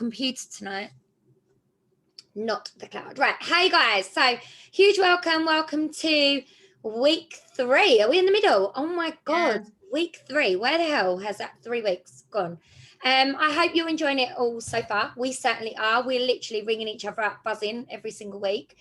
computer tonight, not the cloud. Right. Hey guys. So huge welcome to week 3. Are we in the middle? Oh my God. Yeah. Week 3. Where the hell has that 3 weeks gone? I hope you're enjoying it all so far. We certainly are. We're literally ringing each other up, buzzing every single week.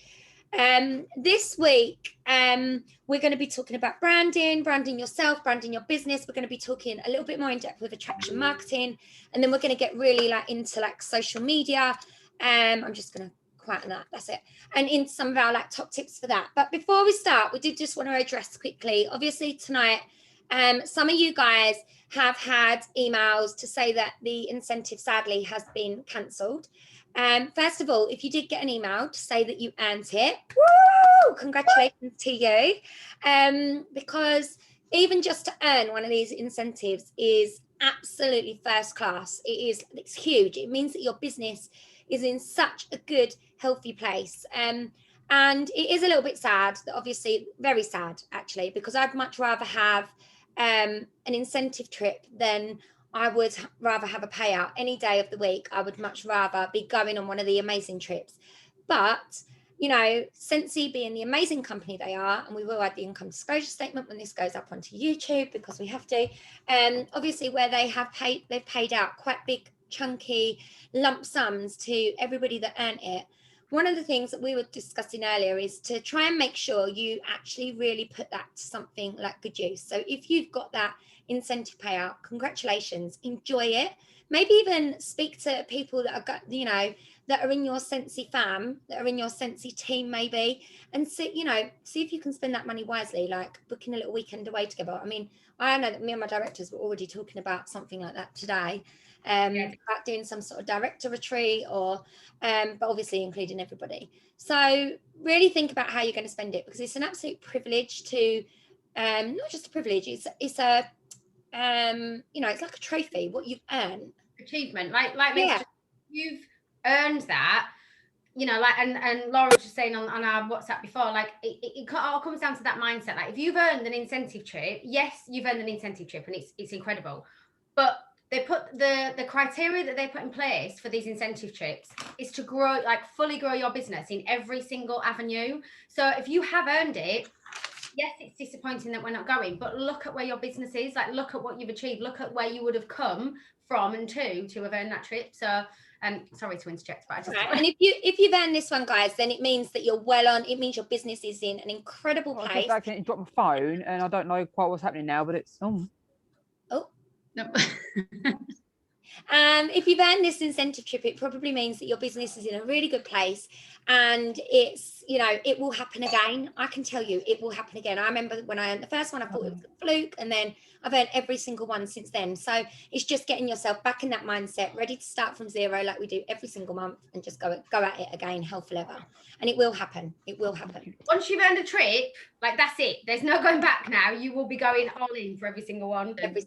This week, we're going to be talking about branding yourself, branding your business. We're going to be talking a little bit more in depth with attraction marketing, and then we're going to get really into social media. I'm just going to quieten that. That's it. And in some of our top tips for that. But before we start, we did just want to address quickly, obviously tonight, some of you guys have had emails to say that the incentive sadly has been cancelled. First of all, if you did get an email to say that you earned it, woo, congratulations to you. Because even just to earn one of these incentives is absolutely first class. It's huge. It means that your business is in such a good, healthy place. And it is a little bit sad, obviously very sad actually, because I'd much rather have an incentive trip than I would rather have a payout any day of the week. I would much rather be going on one of the amazing trips. But, you know, Scentsy being the amazing company they are, and we will add the income disclosure statement when this goes up onto YouTube because we have to, obviously where they've paid out quite big, chunky lump sums to everybody that earned it. One of the things that we were discussing earlier is to try and make sure you actually really put that to something like good use. So if you've got that incentive payout, congratulations, enjoy it. Maybe even speak to people that are, you know, that are in your Scentsy fam, that are in your Scentsy team maybe, and see if you can spend that money wisely, like booking a little weekend away together. I mean, I know that me and my directors were already talking about something like that today. About doing some sort of director retreat or but obviously including everybody. So really think about how you're going to spend it, because it's an absolute privilege to not just a privilege, it's a you know, it's like a trophy, what you've earned. Achievement, like yeah. You've earned that, you know, like and Laura was just saying on our WhatsApp before, like it all comes down to that mindset. Like if you've earned an incentive trip, yes, you've earned an incentive trip and it's incredible, but they put the criteria that they put in place for these incentive trips is to grow, like fully grow your business in every single avenue. So if you have earned it, yes, it's disappointing that we're not going, but look at where your business is, like look at what you've achieved, look at where you would have come from and to have earned that trip. So sorry to interject, but I just and if you've earned this one, guys, then it means that you're well on. It means your business is in an incredible place. I keep accidentally dropped my phone and I don't know quite what's happening now, but it's no. If you've earned this incentive trip, it probably means that your business is in a really good place, and it's, you know, it will happen again. I can tell you it will happen again. I remember when I earned the first one, I thought it was a fluke, and then I've earned every single one since then. So it's just getting yourself back in that mindset, ready to start from zero like we do every single month, and just go at it again, hell for leather. And it will happen. It will happen. Once you've earned a trip, like that's it. There's no going back now. You will be going all in for every single one. Every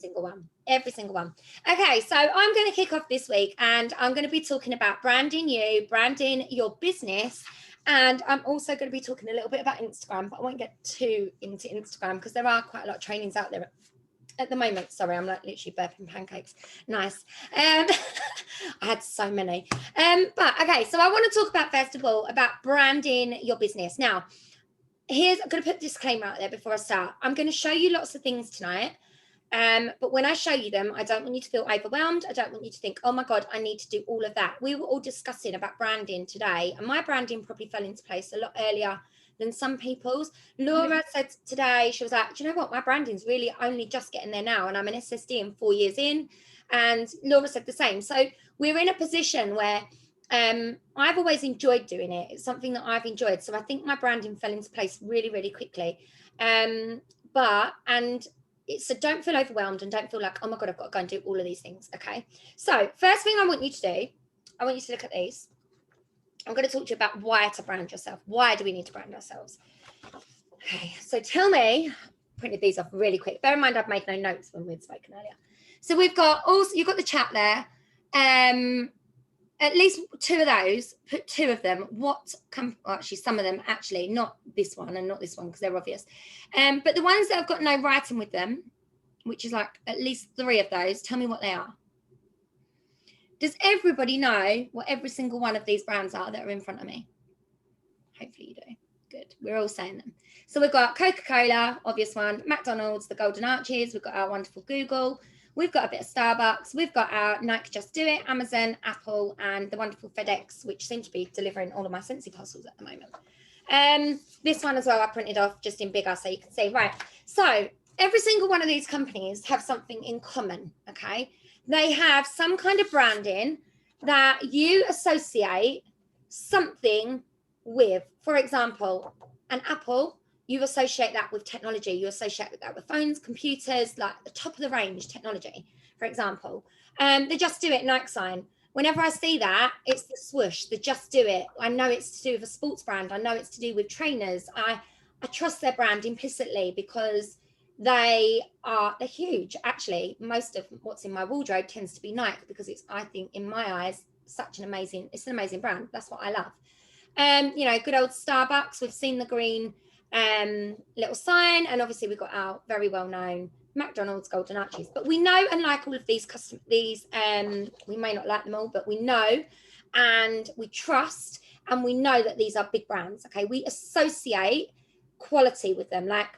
single one. Okay, so I'm going to kick off this week, and I'm going to be talking about branding your business. And I'm also going to be talking a little bit about Instagram, but I won't get too into Instagram because there are quite a lot of trainings out there at the moment. Sorry, I'm like literally burping pancakes. Nice. I had so many. But okay, so I want to talk about, first of all, about branding your business. Now, I'm going to put a disclaimer out there before I start. I'm going to show you lots of things tonight. But when I show you them, I don't want you to feel overwhelmed. I don't want you to think, oh my God, I need to do all of that. We were all discussing about branding today, and my branding probably fell into place a lot earlier than some people's. Laura said today, she was like, do you know what? My branding's really only just getting there now, and I'm an SSD and 4 years in. And Laura said the same. So we're in a position where I've always enjoyed doing it. It's something that I've enjoyed. So I think my branding fell into place really, really quickly. So don't feel overwhelmed and don't feel like, oh my God, I've got to go and do all of these things. Okay. So first thing I want you to do, I want you to look at these. I'm going to talk to you about why to brand yourself. Why do we need to brand ourselves? Okay. So tell me, I printed these off really quick. Bear in mind, I've made no notes when we'd spoken earlier. So we've got also, you've got the chat there. At least 2 of those, put 2 of them. Actually, some of them, actually, not this one and not this one because they're obvious. But the ones that have got no writing with them, which is like at least 3 of those, tell me what they are. Does everybody know what every single one of these brands are that are in front of me? Hopefully you do. Good. We're all saying them. So we've got Coca-Cola, obvious one, McDonald's, the Golden Arches, we've got our wonderful Google, we've got a bit of Starbucks, we've got our Nike Just Do It, Amazon, Apple, and the wonderful FedEx, which seem to be delivering all of my Scentsy parcels at the moment. This one as well, I printed off just in bigger so you can see. Right. So every single one of these companies have something in common, okay? They have some kind of branding that you associate something with. For example, an Apple, you associate that with technology. You associate that with phones, computers, like the top of the range technology, for example. The Just Do It Nike sign. Whenever I see that, it's the swoosh, the Just Do It. I know it's to do with a sports brand. I know it's to do with trainers. I trust their brand implicitly because they're huge. Actually, most of what's in my wardrobe tends to be Nike because it's, I think, in my eyes, it's an amazing brand. That's what I love. Good old Starbucks. We've seen the green little sign, and obviously we've got our very well-known McDonald's Golden Arches. But we know and like all of these we may not like them all, but we know and we trust and we know that these are big brands. Okay, we associate quality with them. Like,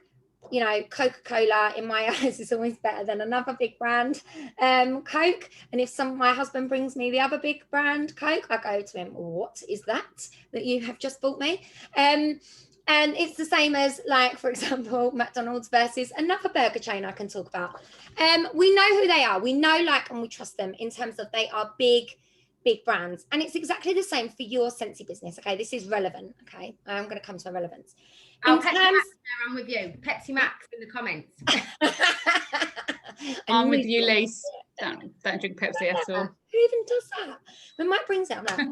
Coca-Cola in my eyes is always better than another big brand, Coke. And if my husband brings me the other big brand Coke, I go to him, what is that you have just bought me? And it's the same as, like, for example, McDonald's versus another burger chain I can talk about. We know who they are. We know, like, and we trust them in terms of they are big brands. And it's exactly the same for your Scentsy business. Okay, this is relevant. Okay, I'm going to come to relevance. Pepsi Max there, I'm with you. Pepsi Max in the comments. I'm with you, Lise. Don't drink Pepsi at all. Who even does that? When Mike brings it, I'm like,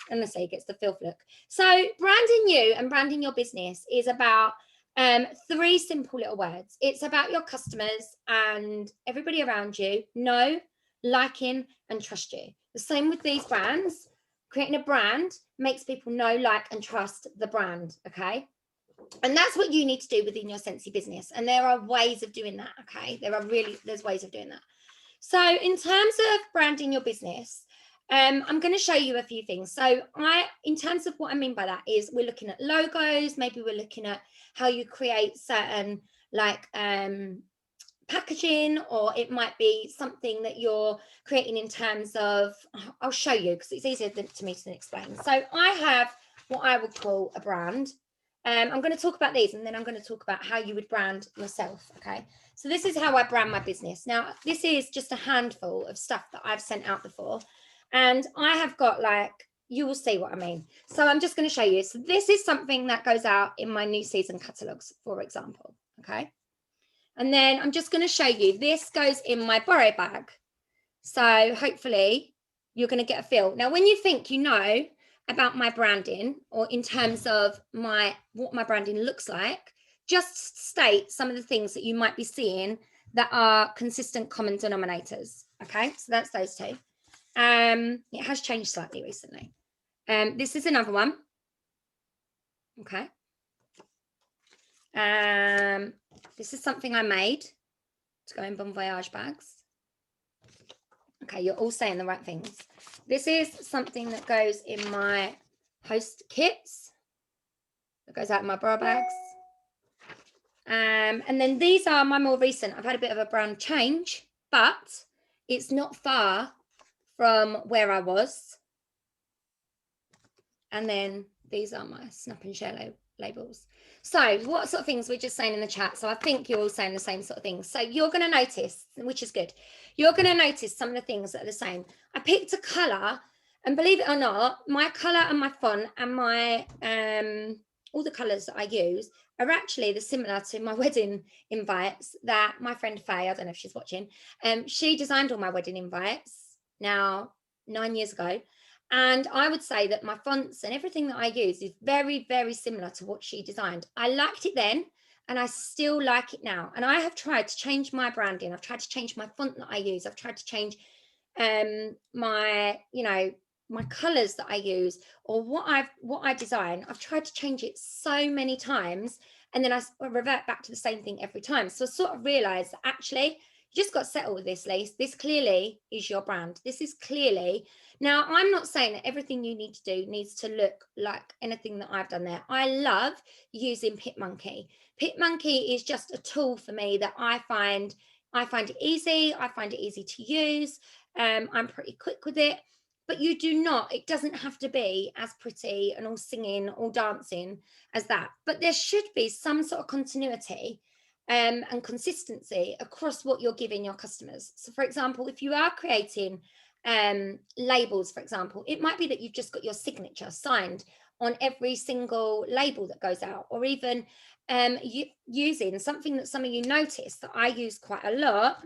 honestly, it gets the filth look. So branding you and branding your business is about 3 simple little words. It's about your customers and everybody around you know, liking, and trust you. The same with these brands. Creating a brand makes people know, like, and trust the brand, okay? And that's what you need to do within your Scentsy business. And there are ways of doing that, okay? There's ways of doing that. So in terms of branding your business, I'm going to show you a few things. So in terms of what I mean by that is we're looking at logos, maybe we're looking at how you create certain, like, packaging, or it might be something that you're creating in terms of, I'll show you because it's easier to me to explain. So I have what I would call a brand. I'm going to talk about these and then I'm going to talk about how you would brand yourself. Okay, so this is how I brand my business. Now, this is just a handful of stuff that I've sent out before, and I have got, like, you will see what I mean. So I'm just going to show you. So this is something that goes out in my new season catalogs, for example. Okay. And then I'm just going to show you, this goes in my borrow bag. So hopefully you're going to get a feel. Now, when you think you know about my branding, or in terms of what my branding looks like, just state some of the things that you might be seeing that are consistent common denominators. Okay, so that's those 2. It has changed slightly recently. This is another one. Okay. This is something I made to go in Bon Voyage bags. Okay, you're all saying the right things. This is something that goes in my host kits. That goes out in my bra bags. And then these are my more recent. I've had a bit of a brand change, but it's not far from where I was. And then these are my Snap and Share labels. So what sort of things we're just saying in the chat? So I think you're all saying the same sort of things. So you're going to notice, which is good, you're going to notice some of the things that are the same. I picked a color, and believe it or not, my color and my font and my all the colors that I use are actually similar to my wedding invites that my friend Faye, I don't know if she's watching, she designed all my wedding invites now 9 years ago. And I would say that my fonts and everything that I use is very, very similar to what she designed. I liked it then, and I still like it now. And I have tried to change my branding. I've tried to change my font that I use. I've tried to change my colors that I use, or what I design. I've tried to change it so many times, and then I revert back to the same thing every time. So I sort of realized that actually You just got to settle with this, Lise. This clearly is your brand. This is clearly. Now, I'm not saying that everything you need to do needs to look like anything that I've done there. I love using PicMonkey. PicMonkey is just a tool for me that I find it easy. I find it easy to use. I'm pretty quick with it. But you do not, it doesn't have to be as pretty and all singing, all dancing as that. But there should be some sort of continuity and consistency across what you're giving your customers. So for example, if you are creating labels, for example, it might be that you've just got your signature signed on every single label that goes out, or even using something that some of you notice that I use quite a lot,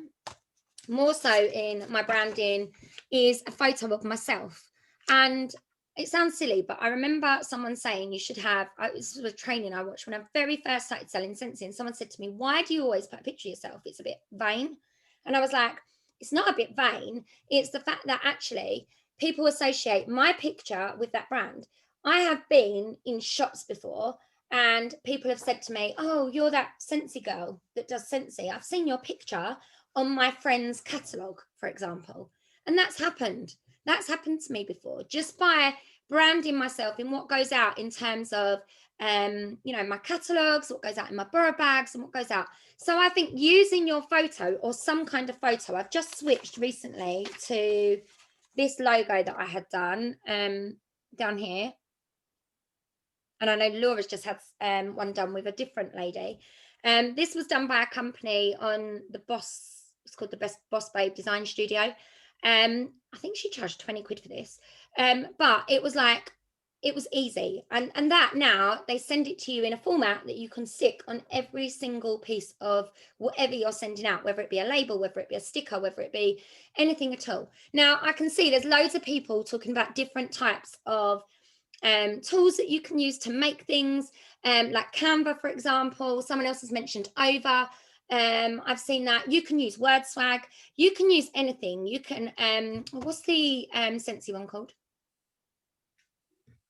more so in my branding, is a photo of myself. And it sounds silly, but I remember someone saying you should have, it was sort of training I watched when I very first started selling Scentsy, and someone said to me, why do you always put a picture of yourself? It's a bit vain. And I was like, it's not a bit vain. It's the fact that actually people associate my picture with that brand. I have been in shops before and people have said to me, oh, you're that Scentsy girl that does Scentsy. I've seen your picture on my friend's catalogue, for example. And that's happened. That's happened to me before, just by branding myself in what goes out in terms of, my catalogues, what goes out in my Borough bags and what goes out. So I think using your photo or some kind of photo, I've just switched recently to this logo that I had done down here. And I know Laura's just had one done with a different lady. This was done by a company on the Boss, it's called the Boss Babe Design Studio. I think she charged 20 quid for this. But it was like, it was easy. And that now they send it to you in a format that you can stick on every single piece of whatever you're sending out, whether it be a label, whether it be a sticker, whether it be anything at all. Now I can see there's loads of people talking about different types of tools that you can use to make things, like Canva, for example. Someone else has mentioned Over. I've seen that. You can use WordSwag. You can use anything. You can, what's the Scentsy one called?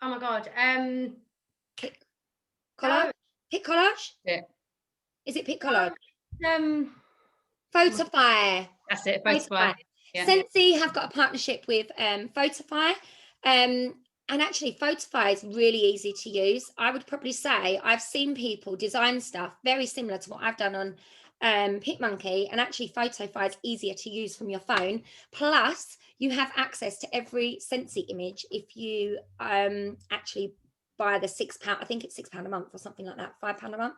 Oh my God. Pic Collage? Pic Collage? Yeah. Is it Pic Collage? Photify. Photify. That's it, Photify. Yeah. Scentsy have got a partnership with Photify. And actually, Photify is really easy to use. I would probably say I've seen people design stuff very similar to what I've done on PicMonkey, and actually Photify is easier to use from your phone. Plus, you have access to every Scentsy image if you actually buy the £6, I think it's £6 a month or something like that, £5 a month.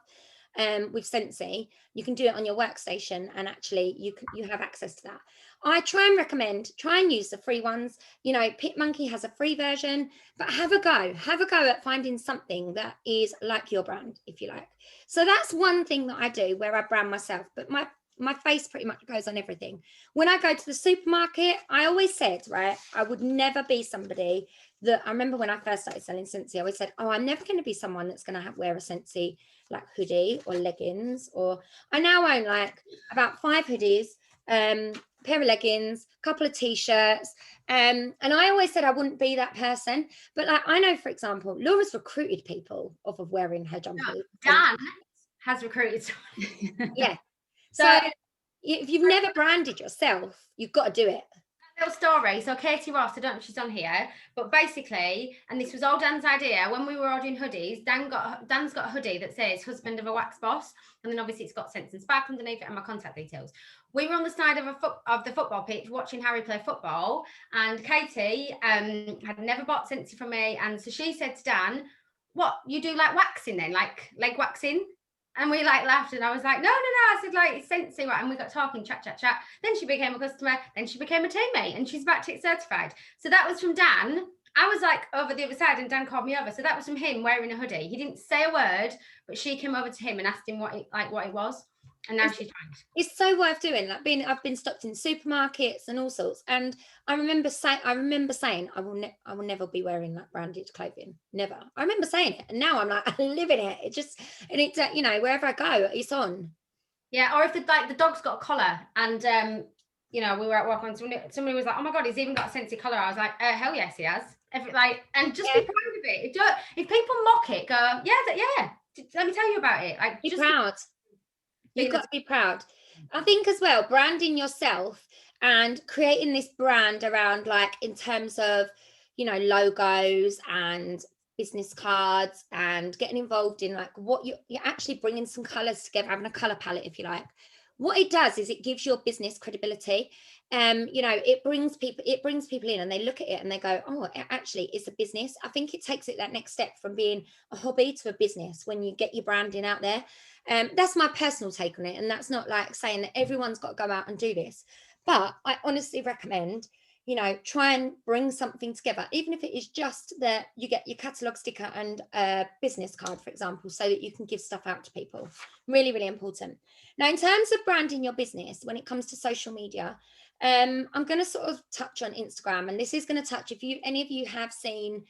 With Scentsy, you can do it on your workstation, and actually you have access to that. I try and use the free ones. You know, PicMonkey has a free version, but have a go at finding something that is like your brand, if you like. So that's one thing that I do where I brand myself, but my face pretty much goes on everything. When I go to the supermarket, I always said, right, I would never be somebody that, I remember when I first started selling Scentsy, I always said, oh, I'm never going to be someone that's going to wear a Scentsy like hoodie or leggings. Or I now own like about 5 hoodies, pair of leggings, a couple of t-shirts, and I always said I wouldn't be that person. But like, I know, for example, Laura's recruited people off of wearing her jumpers. Dan has recruited. Yeah. So if you've never branded yourself, you've got to do it. Little story. So Katie Ross, I don't know if she's on here, but basically, and this was all Dan's idea, when we were ordering hoodies, Dan's got a hoodie that says husband of a wax boss, and then obviously it's got Scents and Spark underneath it and my contact details. We were on the side of the football pitch watching Harry play football, and Katie had never bought Scentsy from me, and so she said to Dan, what, you do like waxing then, like leg waxing? And we like laughed, and I was like, no. I said, like, it's Scentsy, right? And we got talking, chat. Then she became a customer. Then she became a teammate, and she's back tick certified. So that was from Dan. I was like over the other side, and Dan called me over. So that was from him wearing a hoodie. He didn't say a word, but she came over to him and asked him what it was. And now she's trying. It's so worth doing. Like I've been stopped in supermarkets and all sorts. And I remember saying, I will never be wearing that branded clothing. Never. I remember saying it, and now I'm like, I live in it. It just, and it, wherever I go, it's on. Yeah. Or if the dog's got a collar, and we were at work, and somebody was like, oh my God, he's even got a Scentsy collar. I was like, hell yes, he has. And just be proud of it. If people mock it, go, yeah. Let me tell you about it. Like, be proud. You've got to be proud. I think as well, branding yourself and creating this brand around, like, in terms of, you know, logos and business cards, and getting involved in, like, what you're actually bringing some colors together, having a color palette, if you like. What it does is it gives your business credibility. You know, it brings people in, and they look at it and they go, oh, actually it's a business. I think it takes it that next step from being a hobby to a business when you get your branding out there. That's my personal take on it, and that's not like saying that everyone's got to go out and do this, but I honestly recommend, you know, try and bring something together, even if it is just that you get your catalog sticker and a business card, for example, so that you can give stuff out to people. Really, really important. Now, in terms of branding your business, when it comes to social media, I'm going to sort of touch on Instagram, and this is going to touch, if any of you have seen,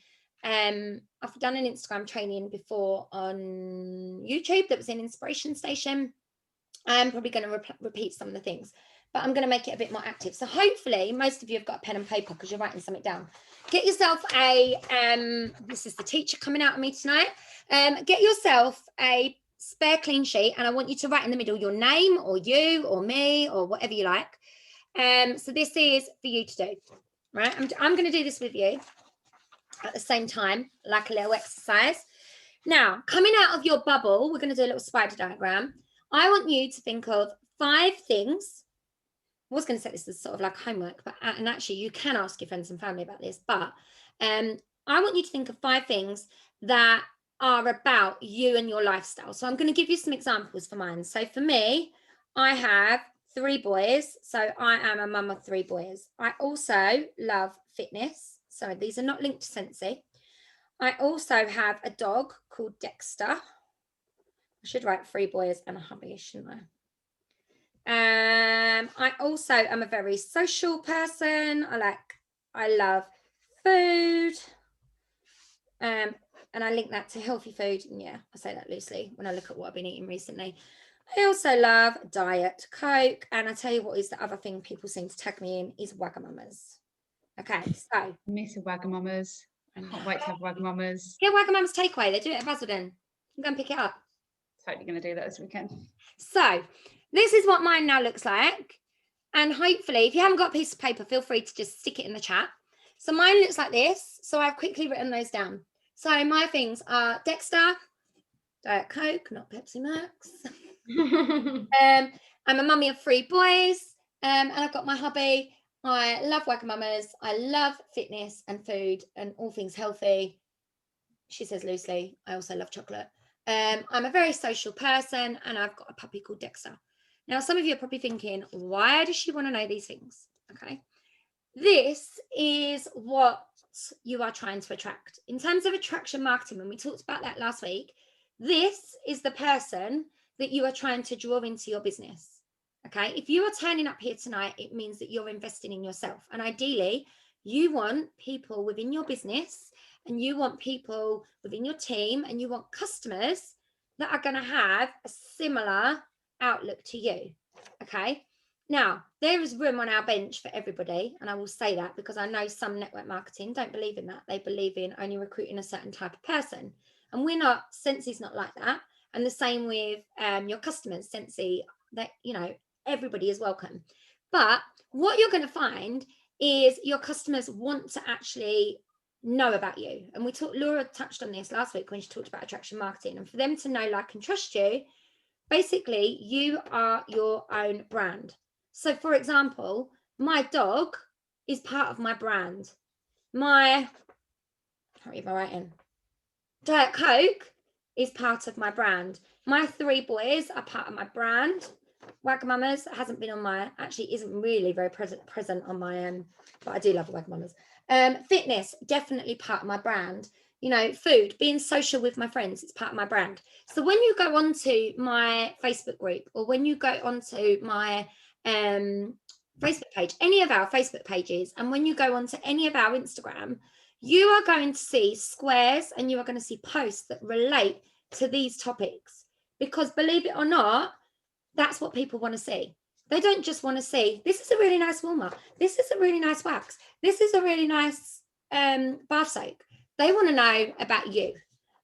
I've done an Instagram training before on YouTube that was in Inspiration Station. I'm probably going to repeat some of the things, but I'm going to make it a bit more active. So hopefully most of you have got a pen and paper because you're writing something down. Get yourself this is the teacher coming out of me tonight. Get yourself a spare clean sheet, and I want you to write in the middle your name, or you, or me, or whatever you like. So this is for you to do, right? I'm going to do this with you at the same time, like a little exercise. Now, coming out of your bubble, we're going to do a little spider diagram. I want you to think of 5 things. I was going to set this as sort of like homework, but and actually you can ask your friends and family about this, but I want you to think of 5 things that are about you and your lifestyle. So I'm going to give you some examples for mine. So for me, I have 3 boys. So I am a mum of 3 boys. I also love fitness. So these are not linked to Scentsy. I also have a dog called Dexter. I should write 3 boys and a hubby, shouldn't I? I also am a very social person. I love food. And I link that to healthy food. And yeah, I say that loosely when I look at what I've been eating recently. I also love Diet Coke. And I tell you what is the other thing people seem to tag me in is Wagamama's. Okay, so. Miss Wagamama's. I can't wait to have Wagamama's. Get Wagamama's takeaway. They do it at Basildon. You can go and pick it up. Totally going to do that this weekend. So this is what mine now looks like. And hopefully, if you haven't got a piece of paper, feel free to just stick it in the chat. So mine looks like this. So I've quickly written those down. So my things are Dexter, Diet Coke, not Pepsi Max. I'm a mummy of 3 boys. And I've got my hubby. I love Wagamama's. I love fitness and food and all things healthy. She says loosely. I also love chocolate. I'm a very social person, and I've got a puppy called Dexter. Now, some of you are probably thinking, why does she want to know these things? Okay. This is what you are trying to attract. In terms of attraction marketing, when we talked about that last week, this is the person that you are trying to draw into your business. Okay. If you are turning up here tonight, it means that you're investing in yourself. And ideally, you want people within your business, and you want people within your team, and you want customers that are going to have a similar outlook to you. Okay. Now, there is room on our bench for everybody. And I will say that because I know some network marketing don't believe in that. They believe in only recruiting a certain type of person. And we're not, Scentsy's not like that. And the same with your customers, Scentsy, that, you know, everybody is welcome. But what you're going to find is your customers want to actually know about you. And Laura touched on this last week when she talked about attraction marketing. And for them to know, like, and trust you, basically, you are your own brand. So, for example, my dog is part of my brand. I can't read my writing. Diet Coke is part of my brand. My 3 boys are part of my brand. Wagamama's hasn't been on my, actually isn't really very present on my, but I do love Wagamama's. Fitness, definitely part of my brand. You know, food, being social with my friends, it's part of my brand. So when you go onto my Facebook group, or when you go onto my Facebook page, any of our Facebook pages, and when you go onto any of our Instagram, you are going to see squares, and you are going to see posts that relate to these topics. Because believe it or not, that's what people want to see. They don't just want to see, this is a really nice warmer. This is a really nice wax. This is a really nice bath soak. They want to know about you,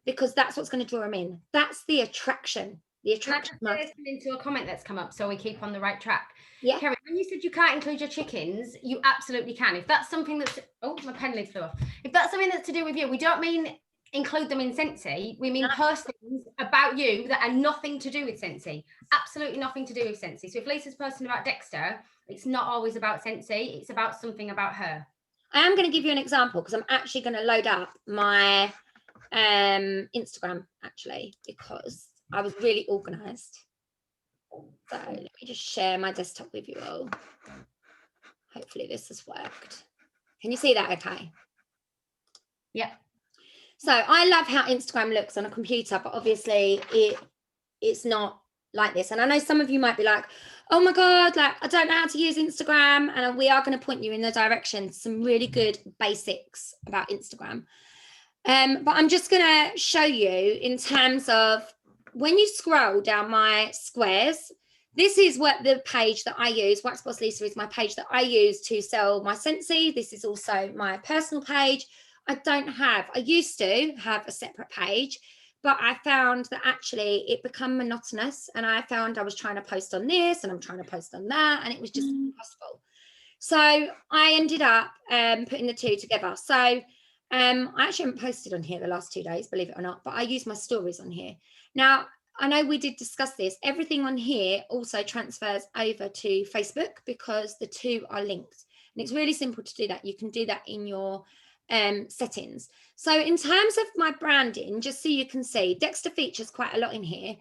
because that's what's going to draw them in. That's the attraction. The Can I attraction just say something into a comment that's come up so we keep on the right track? Yeah. Kerry, when you said you can't include your chickens, you absolutely can. If that's something that's, oh, my pen lid flew off. If that's something that's to do with you, we don't mean include them in Scentsy. We mean post things about you that are nothing to do with Scentsy. Absolutely nothing to do with Scentsy. So if Lisa's posting about Dexter, it's not always about Scentsy. It's about something about her. I am going to give you an example because I'm actually going to load up my Instagram actually, because I was really organized. So let me just share my desktop with you all. Hopefully this has worked. Can you see that okay? Yeah. So I love how Instagram looks on a computer, but obviously it's not like this. And I know some of you might be like, oh my God, like I don't know how to use Instagram. And we are going to point you in the direction, some really good basics about Instagram. But I'm just going to show you in terms of when you scroll down my squares, this is what the page that I use. Wax Boss Lisa is my page that I use to sell my Scentsy. This is also my personal page. I used to have a separate page, but I found that actually it became monotonous, and I found I was trying to post on this and I'm trying to post on that, and it was just impossible. So I ended up putting the two together. So I actually haven't posted on here the last 2 days, believe it or not, but I use my stories on here. Now, I know we did discuss this. Everything on here also transfers over to Facebook because the two are linked. And it's really simple to do that. You can do that in your settings. So in terms of my branding, just so you can see, Dexter features quite a lot in here.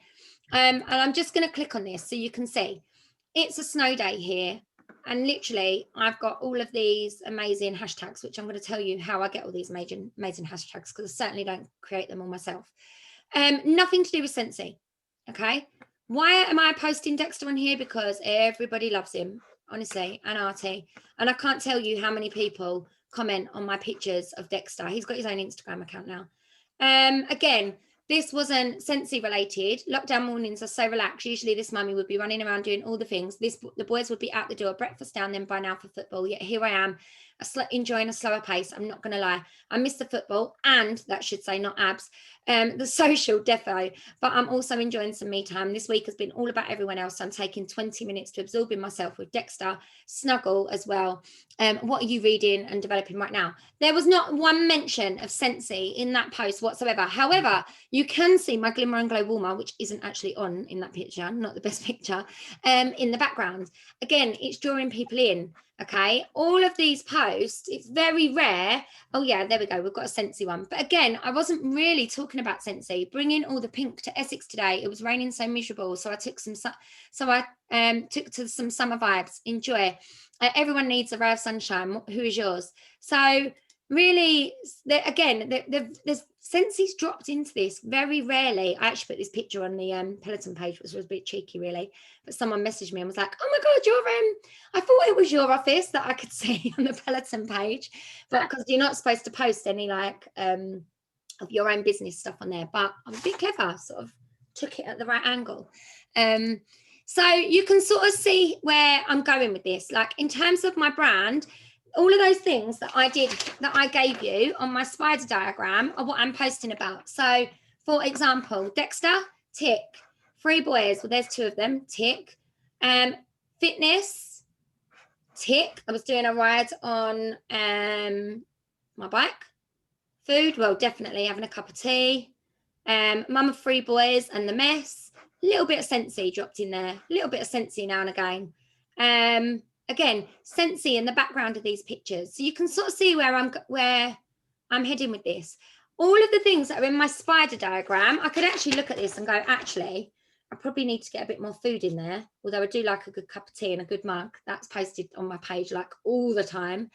And I'm just going to click on this so you can see. It's a snow day here. And literally, I've got all of these amazing hashtags, which I'm going to tell you how I get all these amazing hashtags, because I certainly don't create them all myself. Nothing to do with Scentsy. Okay. Why am I posting Dexter on here? Because everybody loves him, honestly, and Artie. And I can't tell you how many people comment on my pictures of Dexter. He's got his own Instagram account now. Again, this wasn't Scentsy related. Lockdown mornings are so relaxed. Usually this mummy would be running around doing all the things. The boys would be out the door, breakfast down then by now for football. Yet here I am, enjoying a slower pace. I'm not going to lie. I miss the football, and that should say not abs, the social defo, but I'm also enjoying some me time. This week has been all about everyone else. So I'm taking 20 minutes to absorb in myself with Dexter, snuggle as well. What are you reading and developing right now? There was not one mention of Scentsy in that post whatsoever. However, you can see my Glimmer and Glow warmer, which isn't actually on in that picture, not the best picture, in the background. Again, it's drawing people in. Okay, all of these posts, it's very rare. Oh yeah, there we go, we've got a Scentsy one. But again, I wasn't really talking about Scentsy. Bringing all the pink to Essex today. It was raining so miserable, so I took some took to some summer vibes. Enjoy. Everyone needs a ray of sunshine. Who is yours? So really, there's Scentsy's dropped into this very rarely. I actually put this picture on the Peloton page, which was a bit cheeky, really. But someone messaged me and was like, "Oh my God, I thought it was your office that I could see on the Peloton page, but because you're not supposed to post any like of your own business stuff on there." But I'm a bit clever, sort of took it at the right angle. So you can sort of see where I'm going with this. Like in terms of my brand, all of those things that I did, that I gave you on my spider diagram are what I'm posting about. So for example, Dexter, tick. 3 boys, well, there's 2 of them, tick. Fitness, tick. I was doing a ride on my bike. Food, well, definitely having a cup of tea. Mum of 3 boys and the mess. A little bit of Scentsy dropped in there. A little bit of Scentsy now and again. Again, Scentsy in the background of these pictures. So you can sort of see where I'm heading with this. All of the things that are in my spider diagram, I could actually look at this and go, actually, I probably need to get a bit more food in there. Although I do like a good cup of tea and a good mug. That's posted on my page like all the time.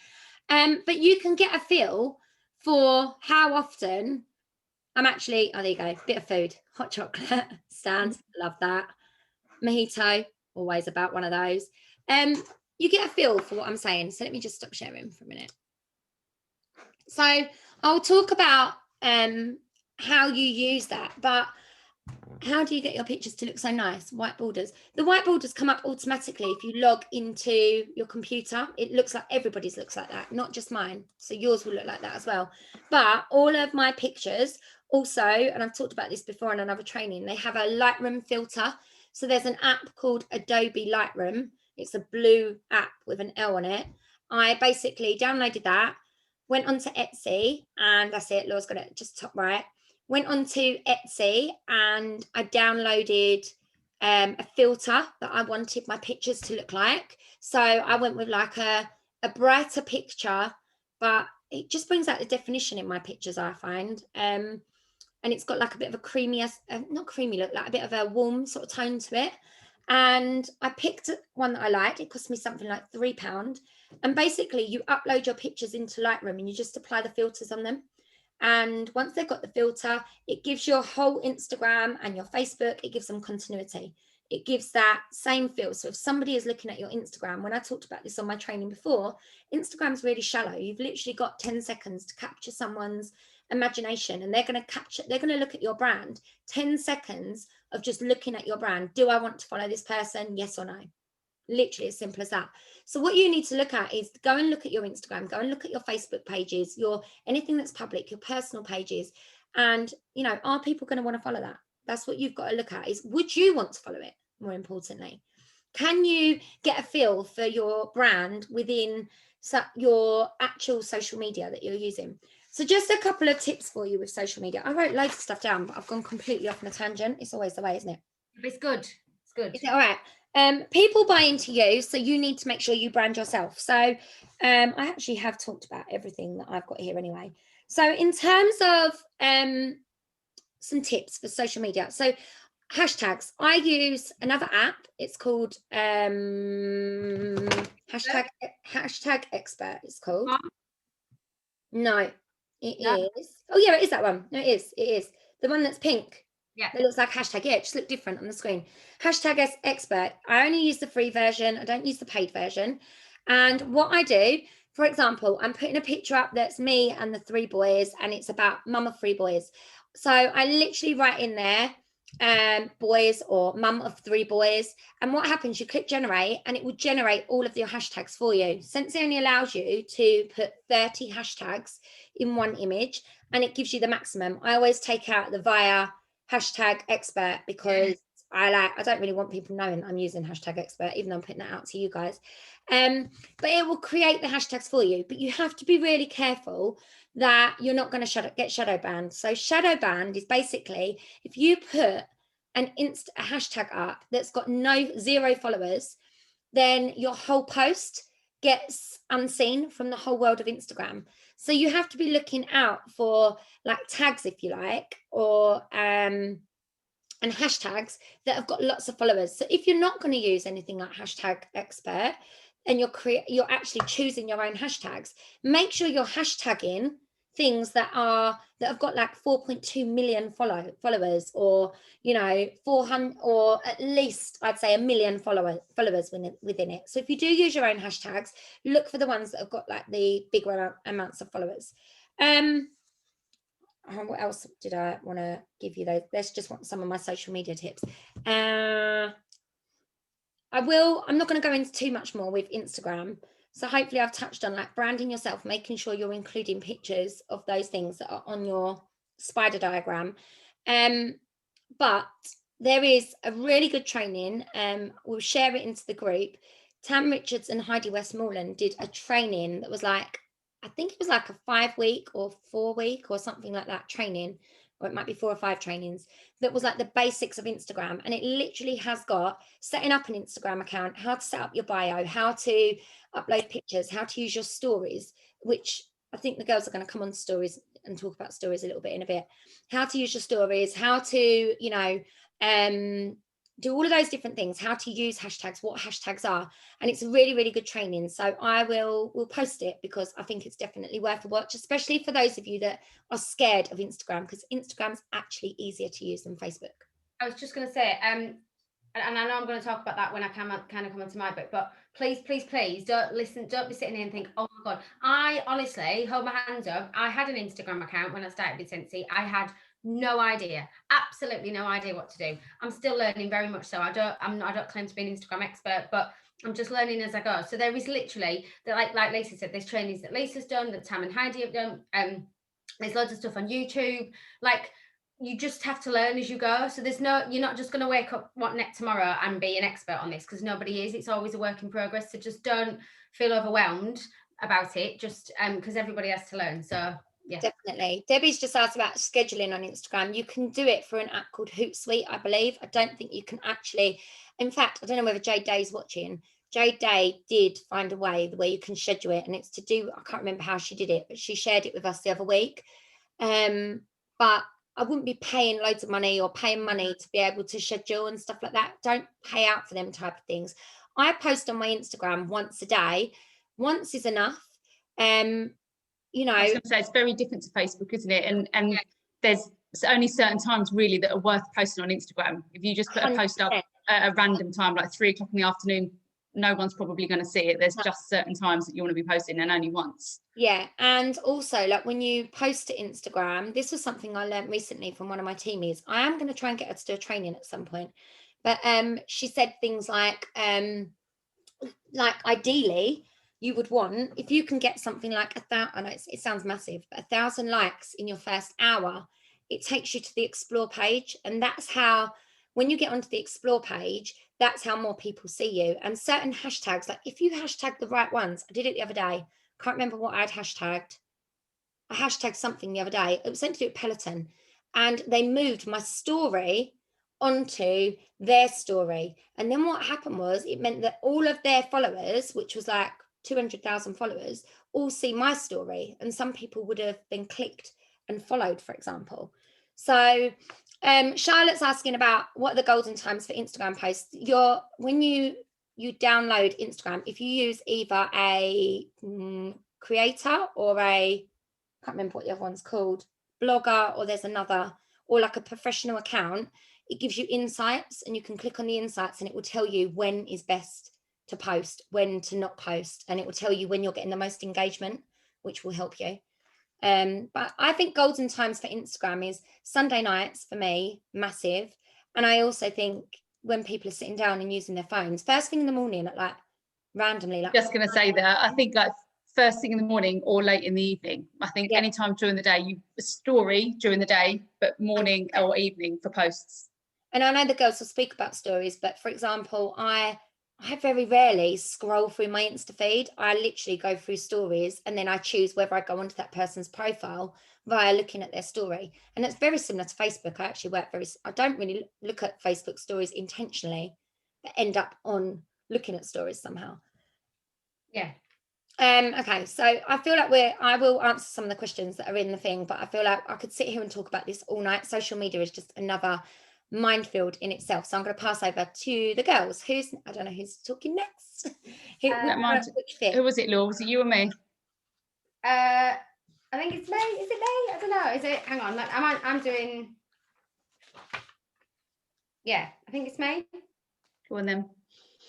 But you can get a feel for how often I'm actually, oh, there you go, bit of food, hot chocolate stand, love that. Mojito, always about one of those. You get a feel for what I'm saying. So let me just stop sharing for a minute. So I'll talk about how you use that, but how do you get your pictures to look so nice? White borders. The white borders come up automatically if you log into your computer. It looks like everybody's looks like that, not just mine. So yours will look like that as well. But all of my pictures also, and I've talked about this before in another training, they have a Lightroom filter. So there's an app called Adobe Lightroom. It's a blue app with an L on it. I basically downloaded that, went onto Etsy, and that's it. Laura's got it just top right. Went onto Etsy and I downloaded a filter that I wanted my pictures to look like. So I went with like a brighter picture, but it just brings out the definition in my pictures, I find. And it's got like a bit of a creamy, not creamy look, like a bit of a warm sort of tone to it. And I picked one that I liked. It cost me something like £3. And basically you upload your pictures into Lightroom and you just apply the filters on them. And once they've got the filter, it gives your whole Instagram and your Facebook, it gives them continuity. It gives that same feel. So if somebody is looking at your Instagram, when I talked about this on my training before, Instagram's really shallow. You've literally got 10 seconds to capture someone's imagination, and they're going to look at your brand. 10 seconds of just looking at your brand. Do I want to follow this person? Yes or no? Literally as simple as that. So what you need to look at is go and look at your Instagram, go and look at your Facebook pages, your anything that's public, your personal pages. And, you know, are people going to want to follow that? That's what you've got to look at, is would you want to follow it? More importantly, can you get a feel for your brand within your actual social media that you're using? So just a couple of tips for you with social media. I wrote loads of stuff down, but I've gone completely off on a tangent. It's always the way, isn't it? It's good. It's good. Is it all right? People buy into you, so you need to make sure you brand yourself. So I actually have talked about everything that I've got here anyway. So in terms of some tips for social media, so hashtags, I use another app. It's called hashtag expert. It's called. No, it is. Oh yeah, it is that one. No, it is the one that's pink. Yeah, it looks like hashtag. Yeah, it just looked different on the screen. Hashtag expert. I only use the free version. I don't use the paid version. And what I do, for example, I'm putting a picture up that's me and the 3 boys, and it's about mum of 3 boys. So I literally write in there, boys or mum of 3 boys. And what happens, you click generate and it will generate all of your hashtags for you. Sensei only allows you to put 30 hashtags in one image, and it gives you the maximum. I always take out the via hashtag expert because I don't really want people knowing I'm using hashtag expert, even though I'm putting that out to you guys. But it will create the hashtags for you, but you have to be really careful that you're not going to get shadow banned. So shadow banned is basically if you put a hashtag up that's got 0 followers, then your whole post gets unseen from the whole world of Instagram. So you have to be looking out for like tags, if you like, or and hashtags that have got lots of followers. So if you're not going to use anything like hashtag expert and you're actually choosing your own hashtags, make sure you're hashtagging things that have got like 4.2 million followers, or 400, or at least I'd say 1 million followers within it. So if you do use your own hashtags, look for the ones that have got like the bigger amounts of followers. What else did I want to give you? Let's just want some of my social media tips. I'm not going to go into too much more with Instagram. So hopefully I've touched on like branding yourself, making sure you're including pictures of those things that are on your spider diagram. But there is a really good training. We'll share it into the group. Tam Richards and Heidi Westmoreland did a training that was like, I think it was like a 5-week or 4-week or something like that training, or it might be 4 or 5 trainings, that was like the basics of Instagram. And it literally has got setting up an Instagram account, how to set up your bio, how to upload pictures, how to use your stories, which I think the girls are going to come on stories and talk about stories a little bit in a bit, how to use your stories, how to, do all of those different things, how to use hashtags, what hashtags are. And it's a really, really good training. So we'll post it because I think it's definitely worth a watch, especially for those of you that are scared of Instagram, because Instagram's actually easier to use than Facebook. I was just going to say, and I know I'm going to talk about that when I kind of come onto my book, but please don't be sitting here and think, oh my God, I honestly hold my hands up. I had an Instagram account when I started with Sensei. I had no idea, absolutely no idea what to do. I'm still learning, very much so. I don't claim to be an Instagram expert, but I'm just learning as I go. So there is literally, like Lisa said, there's trainings that Lisa's done, that Tam and Heidi have done. There's loads of stuff on YouTube. Like, you just have to learn as you go. So you're not just going to wake up tomorrow and be an expert on this, because nobody is. It's always a work in progress. So just don't feel overwhelmed about it, just because everybody has to learn. So yeah, definitely. Debbie's just asked about scheduling on Instagram. You can do it through an app called Hootsuite, I believe. I don't think you can actually, in fact, I don't know whether Jade Day's watching. Jade Day did find a way where you can schedule it, and it's to do, I can't remember how she did it, but she shared it with us the other week. But I wouldn't be paying loads of money or paying money to be able to schedule and stuff like that. Don't pay out for them type of things. I post on my Instagram once a day. Once is enough. You know, I was going to say, it's very different to Facebook, isn't it? And there's only certain times really that are worth posting on Instagram. If you just put a post up at a random time, like 3 o'clock in the afternoon, no one's probably going to see it. There's just certain times that you want to be posting, and only once. Yeah. And also, like, when you post to Instagram, this was something I learned recently from one of my teamies. I am going to try and get her to do a training at some point, but she said things like ideally you would want, if you can get something like 1,000, I know it sounds massive, but 1,000 likes in your first hour, it takes you to the explore page. And that's how, when you get onto the explore page, that's how more people see you. And certain hashtags, like if you hashtag the right ones, I did it the other day, can't remember what I had hashtagged. I hashtagged something the other day. It was something to do with Peloton, and they moved my story onto their story. And then what happened was, it meant that all of their followers, which was like 200,000 followers, all see my story. And some people would have been clicked and followed, for example. So Charlotte's asking about what are the golden times for Instagram posts. When you download Instagram, if you use either a creator or I can't remember what the other one's called, blogger, or there's another, or like a professional account, it gives you insights, and you can click on the insights and it will tell you when is best to post, when to not post, and it will tell you when you're getting the most engagement, which will help you. But I think golden times for Instagram is Sunday nights for me, massive. And I also think when people are sitting down and using their phones first thing in the morning at like randomly, like Just going to say that I think like first thing in the morning or late in the evening. I think anytime during the day, a story during the day, but morning or evening for posts. And I know the girls will speak about stories, but for example, I very rarely scroll through my Insta feed. I literally go through stories, and then I choose whether I go onto that person's profile via looking at their story. And it's very similar to Facebook. I don't really look at Facebook stories intentionally, but end up on looking at stories somehow. Yeah. Okay, so I feel like I will answer some of the questions that are in the thing, but I feel like I could sit here and talk about this all night. Social media is just another minefield in itself. So I'm going to pass over to the girls. I don't know who's talking next. Who was it, Laura? Was it you or me? I think it's me. Is it me? I don't know. Is it? Hang on. I'm doing. Yeah, I think it's me. Go on then.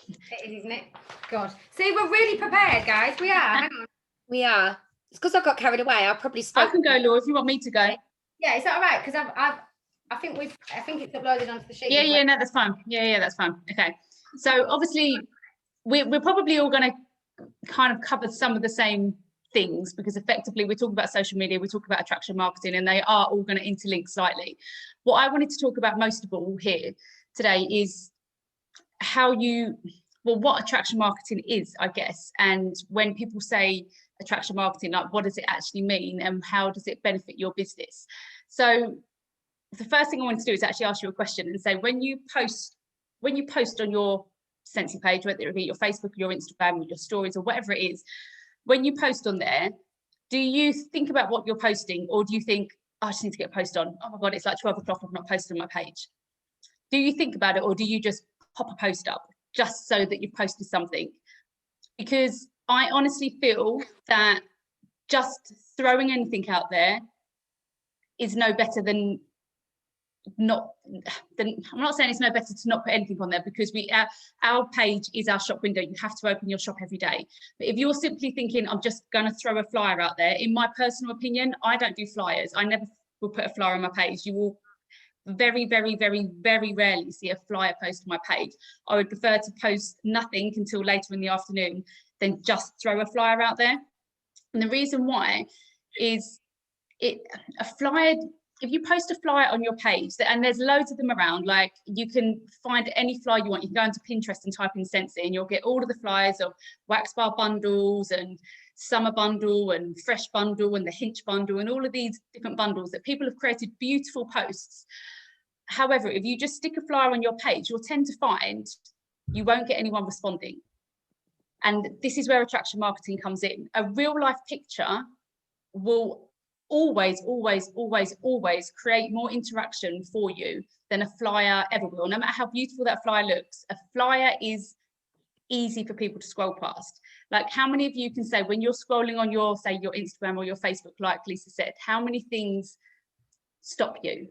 It is, isn't it? God. See, we're really prepared, guys. We are. Hang on. We are. It's because I got carried away. I probably spoke. I can go, Laura, if you want me to go. Yeah, is that all right? Because I think it's uploaded onto the sheet. Yeah, no, that's fine. Yeah, that's fine. Okay. So obviously, we're probably all going to kind of cover some of the same things, because effectively we're talking about social media, we talk about attraction marketing, and they are all going to interlink slightly. What I wanted to talk about most of all here today is what attraction marketing is, I guess. And when people say attraction marketing, like, what does it actually mean, and how does it benefit your business? So the first thing I wanted to do is actually ask you a question and say, when you post on your Scentsy page, whether it be your Facebook, your Instagram, your stories, or whatever it is, when you post on there, do you think about what you're posting, or do you think, I just need to get a post on? Oh my God, it's like 12 o'clock, I've not posted on my page. Do you think about it, or do you just pop a post up just so that you've posted something? Because I honestly feel that just throwing anything out there is no better than I'm not saying it's no better to not put anything on there, because our page is our shop window. You have to open your shop every day. But if you're simply thinking, I'm just going to throw a flyer out there, in my personal opinion, I don't do flyers. I never will put a flyer on my page. You will very, very, very, very rarely see a flyer post on my page. I would prefer to post nothing until later in the afternoon than just throw a flyer out there. And the reason why is a flyer if you post a flyer on your page, and there's loads of them around, like you can find any flyer you want. You can go into Pinterest and type in Scentsy and you'll get all of the flyers of wax bar bundles and summer bundle and fresh bundle and the Hinch bundle and all of these different bundles that people have created beautiful posts. However, if you just stick a flyer on your page, you'll tend to find you won't get anyone responding. And this is where attraction marketing comes in. A real life picture will always create more interaction for you than a flyer ever will. No matter how beautiful that flyer looks, a flyer is easy for people to scroll past. Like, how many of you can say when you're scrolling on your, say, your Instagram or your Facebook, like Lisa said, how many things stop you?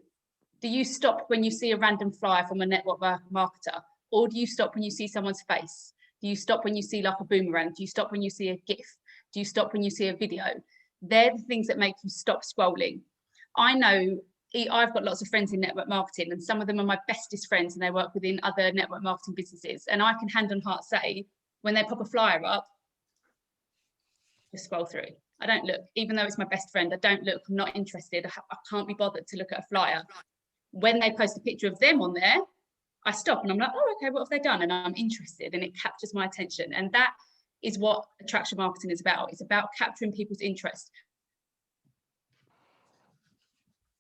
Do you stop when you see a random flyer from a network marketer? Or do you stop when you see someone's face? Do you stop when you see like a boomerang? Do you stop when you see a GIF? Do you stop when you see a video? They're the things that make you stop scrolling. I know I've got lots of friends in network marketing, and some of them are my bestest friends, and they work within other network marketing businesses. And I can hand on heart say, when they pop a flyer up, just scroll through. I don't look, even though it's my best friend, I don't look, I'm not interested. I can't be bothered to look at a flyer. When they post a picture of them on there, I stop and I'm like, oh, okay, what have they done? And I'm interested, and it captures my attention. And that is what attraction marketing is about. It's about capturing people's interest.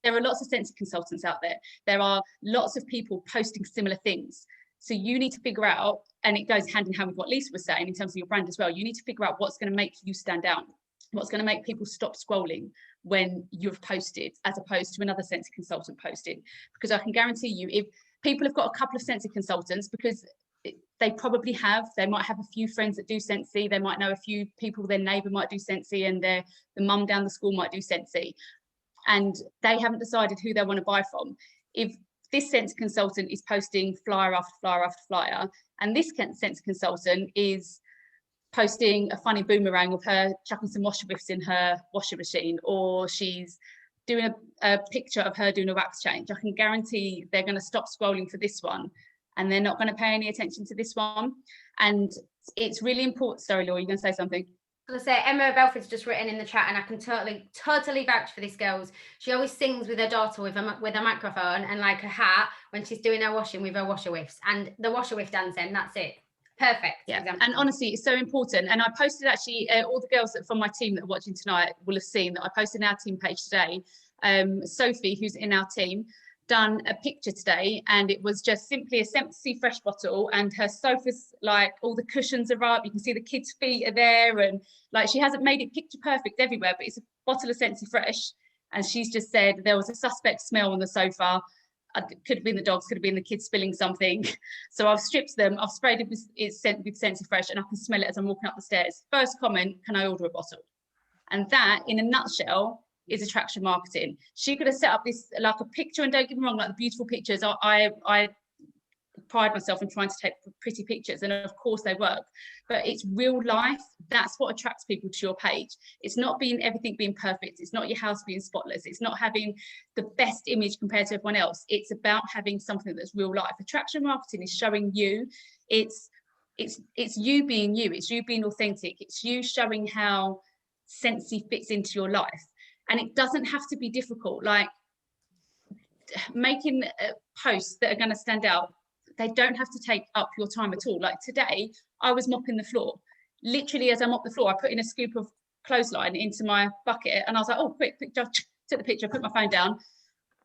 There are lots of Scentsy consultants out there. There are lots of people posting similar things. So you need to figure out, and it goes hand in hand with what Lisa was saying in terms of your brand as well. You need to figure out what's going to make you stand out, what's going to make people stop scrolling when you've posted, as opposed to another Scentsy consultant posting. Because I can guarantee you, if people have got a couple of Scentsy consultants, because they probably have, they might have a few friends that do Scentsy, they might know a few people, their neighbour might do Scentsy, and the mum down the school might do Scentsy, and they haven't decided who they want to buy from. If this Scentsy consultant is posting flyer after flyer after flyer, and this Scentsy consultant is posting a funny boomerang of her chucking some washer whiffs in her washing machine, or she's doing a picture of her doing a wax change, I can guarantee they're going to stop scrolling for this one, and they're not going to pay any attention to this one. And it's really important. Sorry, Laura, you're going to say something? I was going to say, Emma Belford's just written in the chat, and I can totally vouch for this, girls. She always sings with her daughter with a microphone and like a hat when she's doing her washing with her washer whiffs, and the washer whiff dancing, that's it. Perfect. Yeah, example. and honestly, it's so important. And I posted actually, all the girls that from my team that are watching tonight will have seen that I posted in our team page today. Sophie, who's in our team, done a picture today, and it was just simply a Scentsy Fresh bottle, and her sofa's like all the cushions are up, you can see the kids' feet are there, and like she hasn't made it picture perfect everywhere, but it's a bottle of Scentsy Fresh, and she's just said there was a suspect smell on the sofa. Could have been the dogs, could have been the kids spilling something. So I've stripped them, I've sprayed it with Scentsy Fresh, and I can smell it as I'm walking up the stairs. First comment, can I order a bottle? And that, in a nutshell, is attraction marketing. She could have set up this like a picture, and don't get me wrong, like the beautiful pictures, I pride myself in trying to take pretty pictures, and of course they work, but it's real life. That's what attracts people to your page. It's not everything being perfect, it's not your house being spotless, it's not having the best image compared to everyone else. It's about having something that's real life. Attraction marketing is showing you, it's you being you, it's you being authentic, it's you showing how Scentsy fits into your life. And it doesn't have to be difficult, like making posts that are going to stand out. They don't have to take up your time at all. Like today, I was mopping the floor. Literally, as I mopped the floor, I put in a scoop of clothesline into my bucket, and I was like, oh, quick, took the picture, put my phone down,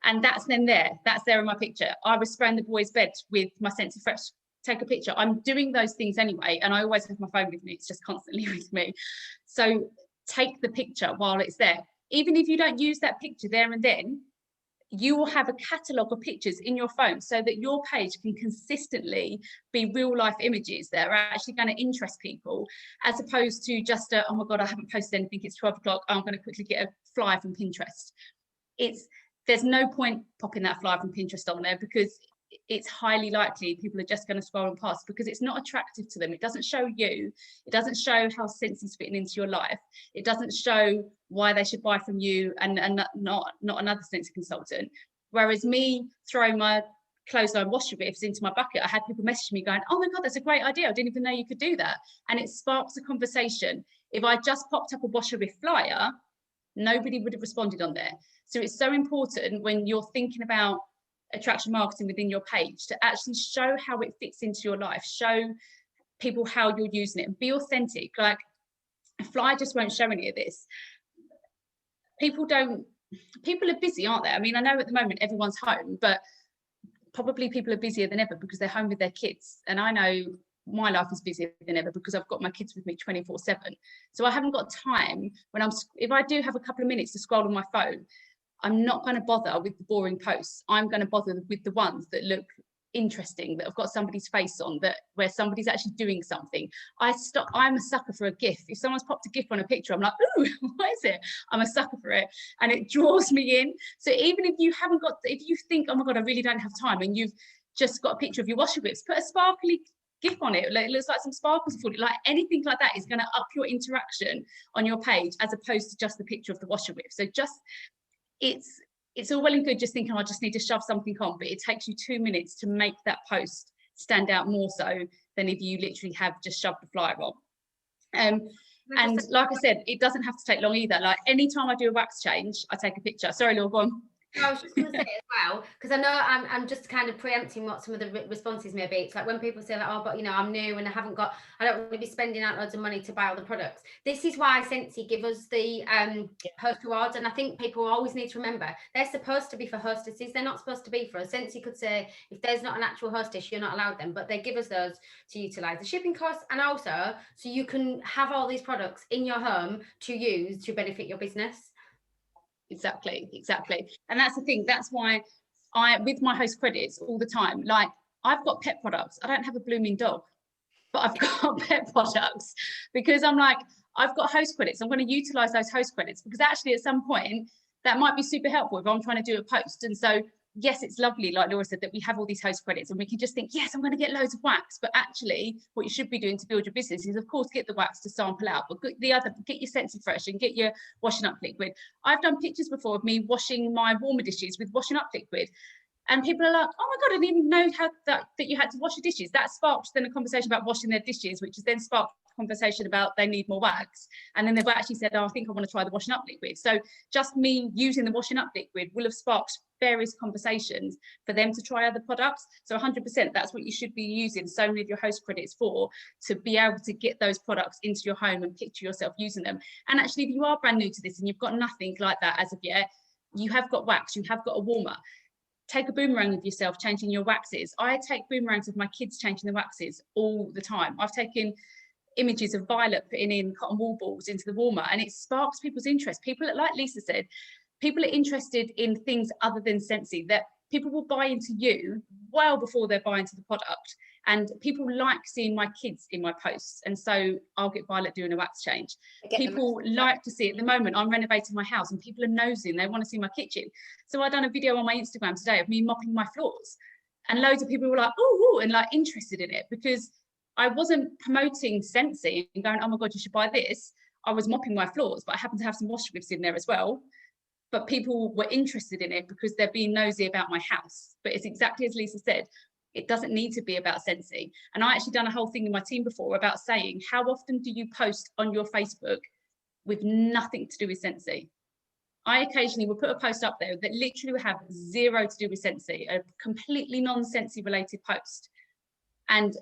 and that's there in my picture. I was spraying the boys' bed with my Scentsy Fresh, take a picture. I'm doing those things anyway, and I always have my phone with me. It's just constantly with me. So take the picture while it's there. Even if you don't use that picture there and then, you will have a catalogue of pictures in your phone so that your page can consistently be real life images that are actually going to interest people, as opposed to just oh my God, I haven't posted anything, it's 12 o'clock, I'm going to quickly get a flyer from Pinterest. There's no point popping that flyer from Pinterest on there, because it's highly likely people are just going to scroll and pass, because it's not attractive to them. It doesn't show you, it doesn't show how Scentsy fitting into your life, it doesn't show why they should buy from you and not another Scentsy consultant. Whereas me throwing my clothesline washer whiffs into my bucket, I had people message me going, oh my God, that's a great idea, I didn't even know you could do that. And it sparks a conversation. If I just popped up a washer whiff flyer, Nobody would have responded on there. So it's so important when you're thinking about attraction marketing within your page to actually show how it fits into your life, show people how you're using it, and be authentic. Like, a flyer just won't show any of this. People are busy, aren't they? I mean, I know at the moment everyone's home, but probably people are busier than ever because they're home with their kids. And I know my life is busier than ever because I've got my kids with me 24/7. So I haven't got time when if I do have a couple of minutes to scroll on my phone, I'm not going to bother with the boring posts. I'm going to bother with the ones that look interesting, that have got somebody's face on, that where somebody's actually doing something. I'm a sucker for a GIF. If someone's popped a GIF on a picture, I'm like, ooh, what is it? I'm a sucker for it, and it draws me in. So even if you haven't got, if you think, oh my God, I really don't have time, and you've just got a picture of your washer whips, put a sparkly GIF on it. It looks like some sparkles for it. Like anything like that is going to up your interaction on your page, as opposed to just the picture of the washer whip. So just, it's all well and good just thinking, I just need to shove something on, but it takes you 2 minutes to make that post stand out more so than if you literally have just shoved the flyer on. And like I said, it doesn't have to take long either. Like anytime I do a wax change, I take a picture. Sorry, Laura, go on. I was just going to say as well, because I know I'm just kind of preempting what some of the responses may be. It's like when people say like, oh, but I'm new and I don't want to be spending out loads of money to buy all the products. This is why Scentsy give us the host rewards, and I think people always need to remember they're supposed to be for hostesses. They're not supposed to be for us. Scentsy could say if there's not an actual hostess, you're not allowed them, but they give us those to utilize the shipping costs, and also so you can have all these products in your home to use to benefit your business. Exactly. And that's the thing. That's why with my host credits all the time, like I've got pet products. I don't have a blooming dog, but I've got pet products because I'm like, I've got host credits. I'm going to utilize those host credits because actually at some point that might be super helpful if I'm trying to do a post. And so, yes, it's lovely, like Laura said, that we have all these host credits and we can just think, yes, I'm going to get loads of wax. But actually what you should be doing to build your business is, of course, get the wax to sample out, but get your Scentsy Fresh and get your washing up liquid. I've done pictures before of me washing my warmer dishes with washing up liquid. And people are like, oh my God, I didn't even know how that you had to wash your dishes. That sparked then a conversation about washing their dishes, which has then sparked a conversation about they need more wax. And then they've actually said, oh, I think I want to try the washing up liquid. So just me using the washing up liquid will have sparked various conversations for them to try other products. So 100%, that's what you should be using so many of your host credits for, to be able to get those products into your home and picture yourself using them. And actually, if you are brand new to this and you've got nothing like that as of yet, you have got wax, you have got a warmer. Take a boomerang of yourself changing your waxes. I take boomerangs of my kids changing the waxes all the time. I've taken images of Violet putting in cotton wool balls into the warmer, and it sparks people's interest. People, like Lisa said, people are interested in things other than Scentsy, that people will buy into you well before they're buying into the product. And people like seeing my kids in my posts. And so I'll get Violet doing a wax change. People like to see, at the moment, I'm renovating my house and people are nosing, they want to see my kitchen. So I've done a video on my Instagram today of me mopping my floors. And loads of people were like, oh, and like interested in it, because I wasn't promoting Scentsy and going, oh my God, you should buy this. I was mopping my floors, but I happened to have some washer whips in there as well. But people were interested in it because they're being nosy about my house. But it's exactly as Lisa said, it doesn't need to be about Scentsy. And I actually done a whole thing in my team before about saying, how often do you post on your Facebook with nothing to do with Scentsy? I occasionally will put a post up there that literally will have zero to do with Scentsy, a completely non-Scentsy related post. And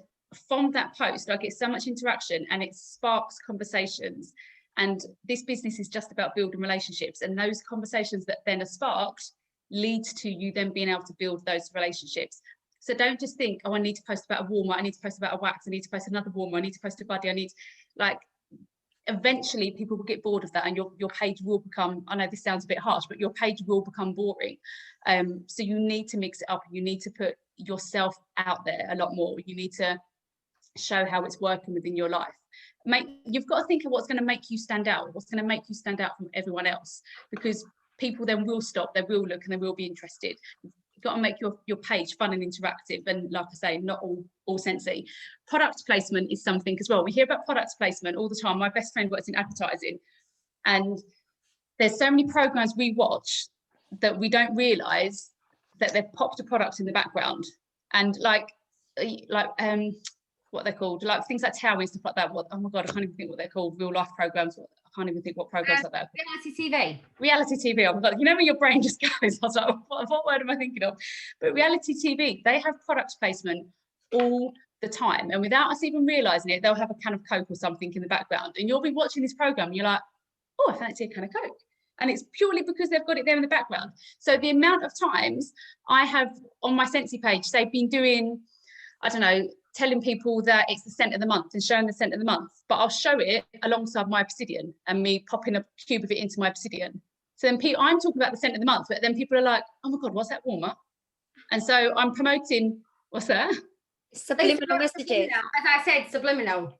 from that post, I get so much interaction and it sparks conversations. And this business is just about building relationships, and those conversations that then are sparked leads to you then being able to build those relationships. So don't just think, oh, I need to post about a warmer, I need to post about a wax, I need to post another warmer, I need to post a buddy, I need, like, eventually people will get bored of that and your page will become, I know this sounds a bit harsh, but your page will become boring. So you need to mix it up. You need to put yourself out there a lot more. You need to show how it's working within your life. You've got to think of what's going to make you stand out, what's going to make you stand out from everyone else, because people then will stop, they will look and they will be interested. You've got to make your page fun and interactive, and like I say, not all Scentsy. Product placement is something as well. We hear about product placement all the time. My best friend works in advertising, and there's so many programs we watch that we don't realize that they've popped a product in the background, and like what they're called, like things like Towie and stuff like that. Oh my God, I can't even think what they're called. Real life programs. I can't even think what programs like that. Reality TV. Oh my God, you know when your brain just goes, I was like, what word am I thinking of? But reality TV, they have product placement all the time. And without us even realizing it, they'll have a can of Coke or something in the background. And you'll be watching this program and you're like, oh, I fancy a can of Coke. And it's purely because they've got it there in the background. So the amount of times I have on my Scentsy page, say, been doing, I don't know, telling people that it's the scent of the month and showing the scent of the month, but I'll show it alongside my Obsidian and me popping a cube of it into my Obsidian. So then I'm talking about the scent of the month, but then people are like, oh my God, what's that warmer? And so I'm promoting, what's that? Subliminal messages. As I said, subliminal.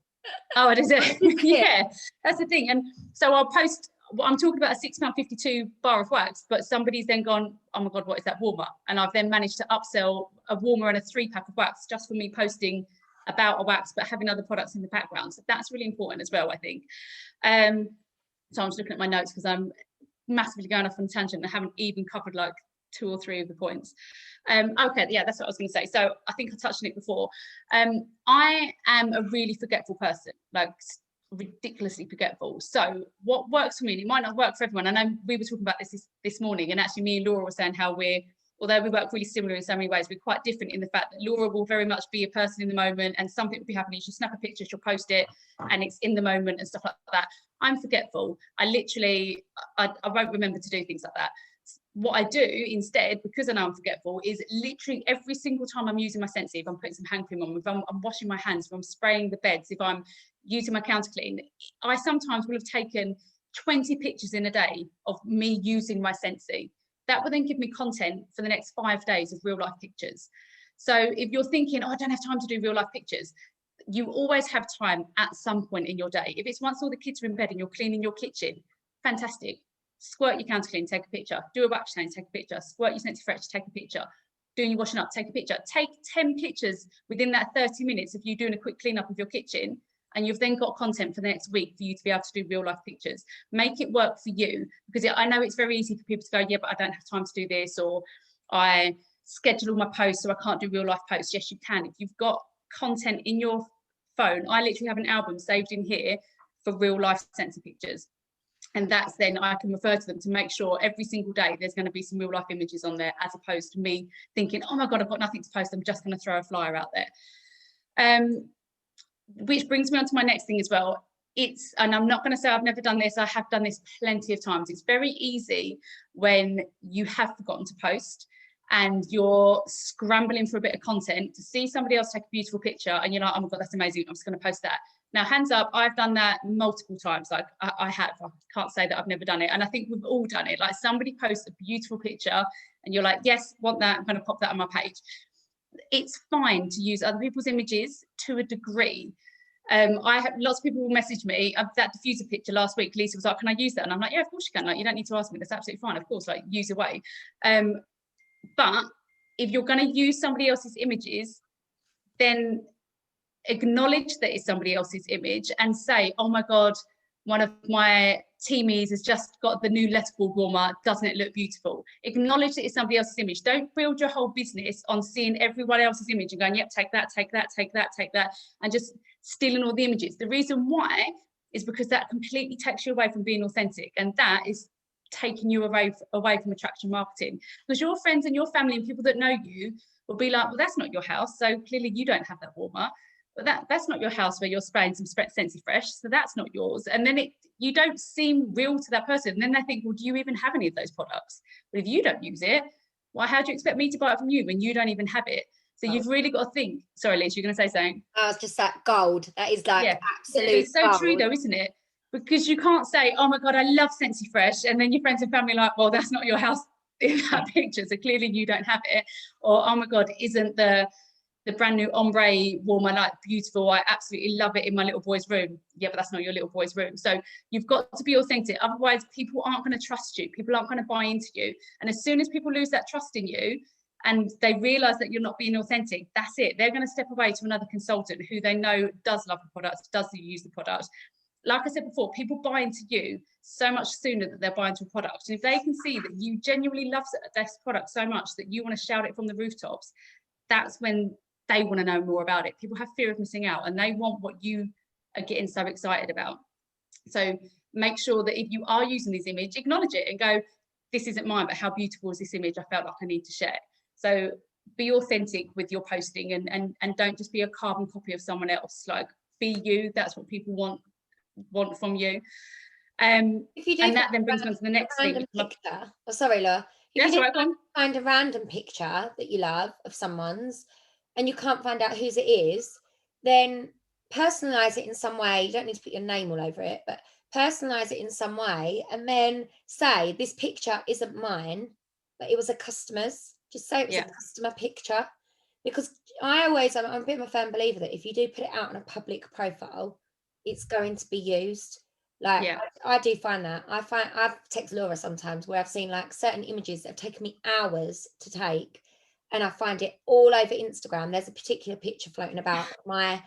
Oh, it is it? Yeah, that's the thing. And so I'll post, I'm talking about a £6.52 bar of wax, but somebody's then gone, oh my God, what is that warmer? And I've then managed to upsell a warmer and a 3-pack of wax just for me posting about a wax, but having other products in the background. So that's really important as well, I think. So I'm just looking at my notes because I'm massively going off on a tangent and I haven't even covered like 2 or 3 of the points. Okay, yeah, that's what I was going to say. So I think I touched on it before. I am a really forgetful person, like ridiculously forgetful. So what works for me, and it might not work for everyone. I know we were talking about this morning, and actually me and Laura were saying how although we work really similar in so many ways, we're quite different in the fact that Laura will very much be a person in the moment and something will be happening. She'll snap a picture, she'll post it, and it's in the moment and stuff like that. I'm forgetful. I literally, I won't remember to do things like that. What I do instead, because I know I'm forgetful, is literally every single time I'm using my Scentsy, if I'm putting some hand cream on, if I'm washing my hands, if I'm spraying the beds, if I'm using my counter clean, I sometimes will have taken 20 pictures in a day of me using my Scentsy. That will then give me content for the next 5 days of real life pictures. So if you're thinking, oh, I don't have time to do real life pictures, you always have time at some point in your day. If it's once all the kids are in bed and you're cleaning your kitchen, fantastic. Squirt your counter clean, take a picture. Do a wax change, take a picture. Squirt your Scentsy Fresh, take a picture. Doing your washing up, take a picture. Take 10 pictures within that 30 minutes of you doing a quick clean up of your kitchen, and you've then got content for the next week for you to be able to do real life pictures. Make it work for you, because I know it's very easy for people to go, yeah, but I don't have time to do this, or I schedule all my posts so I can't do real life posts. Yes, you can. If you've got content in your phone, I literally have an album saved in here for real life Scentsy pictures. And that's then I can refer to them to make sure every single day there's going to be some real life images on there, as opposed to me thinking, oh my God, I've got nothing to post, I'm just going to throw a flyer out there. Which brings me on to my next thing as well. And I'm not going to say I've never done this, I have done this plenty of times. It's very easy when you have forgotten to post and you're scrambling for a bit of content to see somebody else take a beautiful picture and you're like, oh my God, that's amazing, I'm just going to post that. Now, hands up, I've done that multiple times. Like I can't say that I've never done it. And I think we've all done it. Like somebody posts a beautiful picture and you're like, yes, want that, I'm going to pop that on my page. It's fine to use other people's images to a degree. I have lots of people will message me. That diffuser picture last week, Lisa was like, can I use that? And I'm like, yeah, of course you can. Like, you don't need to ask me. That's absolutely fine. Of course, like use away. But if you're going to use somebody else's images, then acknowledge that it's somebody else's image and say, oh my God, one of my teamies has just got the new letterboard warmer, doesn't it look beautiful? Acknowledge that it's somebody else's image. Don't build your whole business on seeing everyone else's image and going, yep, take that, take that, take that, take that, and just stealing all the images. The reason why is because that completely takes you away from being authentic, and that is taking you away from attraction marketing, because your friends and your family and people that know you will be like, well, that's not your house, so clearly you don't have that warmer. But that's not your house where you're spraying some Scentsy Fresh, so that's not yours. And then you don't seem real to that person. And then they think, well, do you even have any of those products? But if you don't use it, well, how do you expect me to buy it from you when you don't even have it? So you've really got to think. Sorry, Liz, you're going to say something? I was just like, gold. That is like absolute It's so gold. true though, isn't it? Because you can't say, oh my God, I love Scentsy Fresh, and then your friends and family are like, well, that's not your house in that picture, so clearly you don't have it. Or, oh my God, isn't the brand new ombre warmer like beautiful? I absolutely love it in my little boy's room. Yeah, but that's not your little boy's room. So you've got to be authentic. Otherwise, people aren't going to trust you. People aren't going to buy into you. And as soon as people lose that trust in you and they realize that you're not being authentic, that's it. They're going to step away to another consultant who they know does love the product, does use the product. Like I said before, people buy into you so much sooner than they're buying into a product. And if they can see that you genuinely love this product so much that you want to shout it from the rooftops, that's when they want to know more about it. People have fear of missing out and they want what you are getting so excited about. So make sure that if you are using this image, acknowledge it and go, this isn't mine, but how beautiful is this image? I felt like I need to share. So be authentic with your posting, and don't just be a carbon copy of someone else. Like, be you. That's what people want from you. If you do, and that then brings me on to the next thing. Picture. Oh, sorry, Laura. If That's you right, find a random picture that you love of someone's, and you can't find out whose it is, then personalize it in some way. You don't need to put your name all over it, but personalize it in some way, and then say, this picture isn't mine, but it was a customer's. Just say it was a customer picture, because I'm a bit of a firm believer that if you do put it out on a public profile, it's going to be used. Like, I do find that. I've texted Laura sometimes where I've seen like certain images that have taken me hours to take, and I find it all over Instagram. There's a particular picture floating about I'm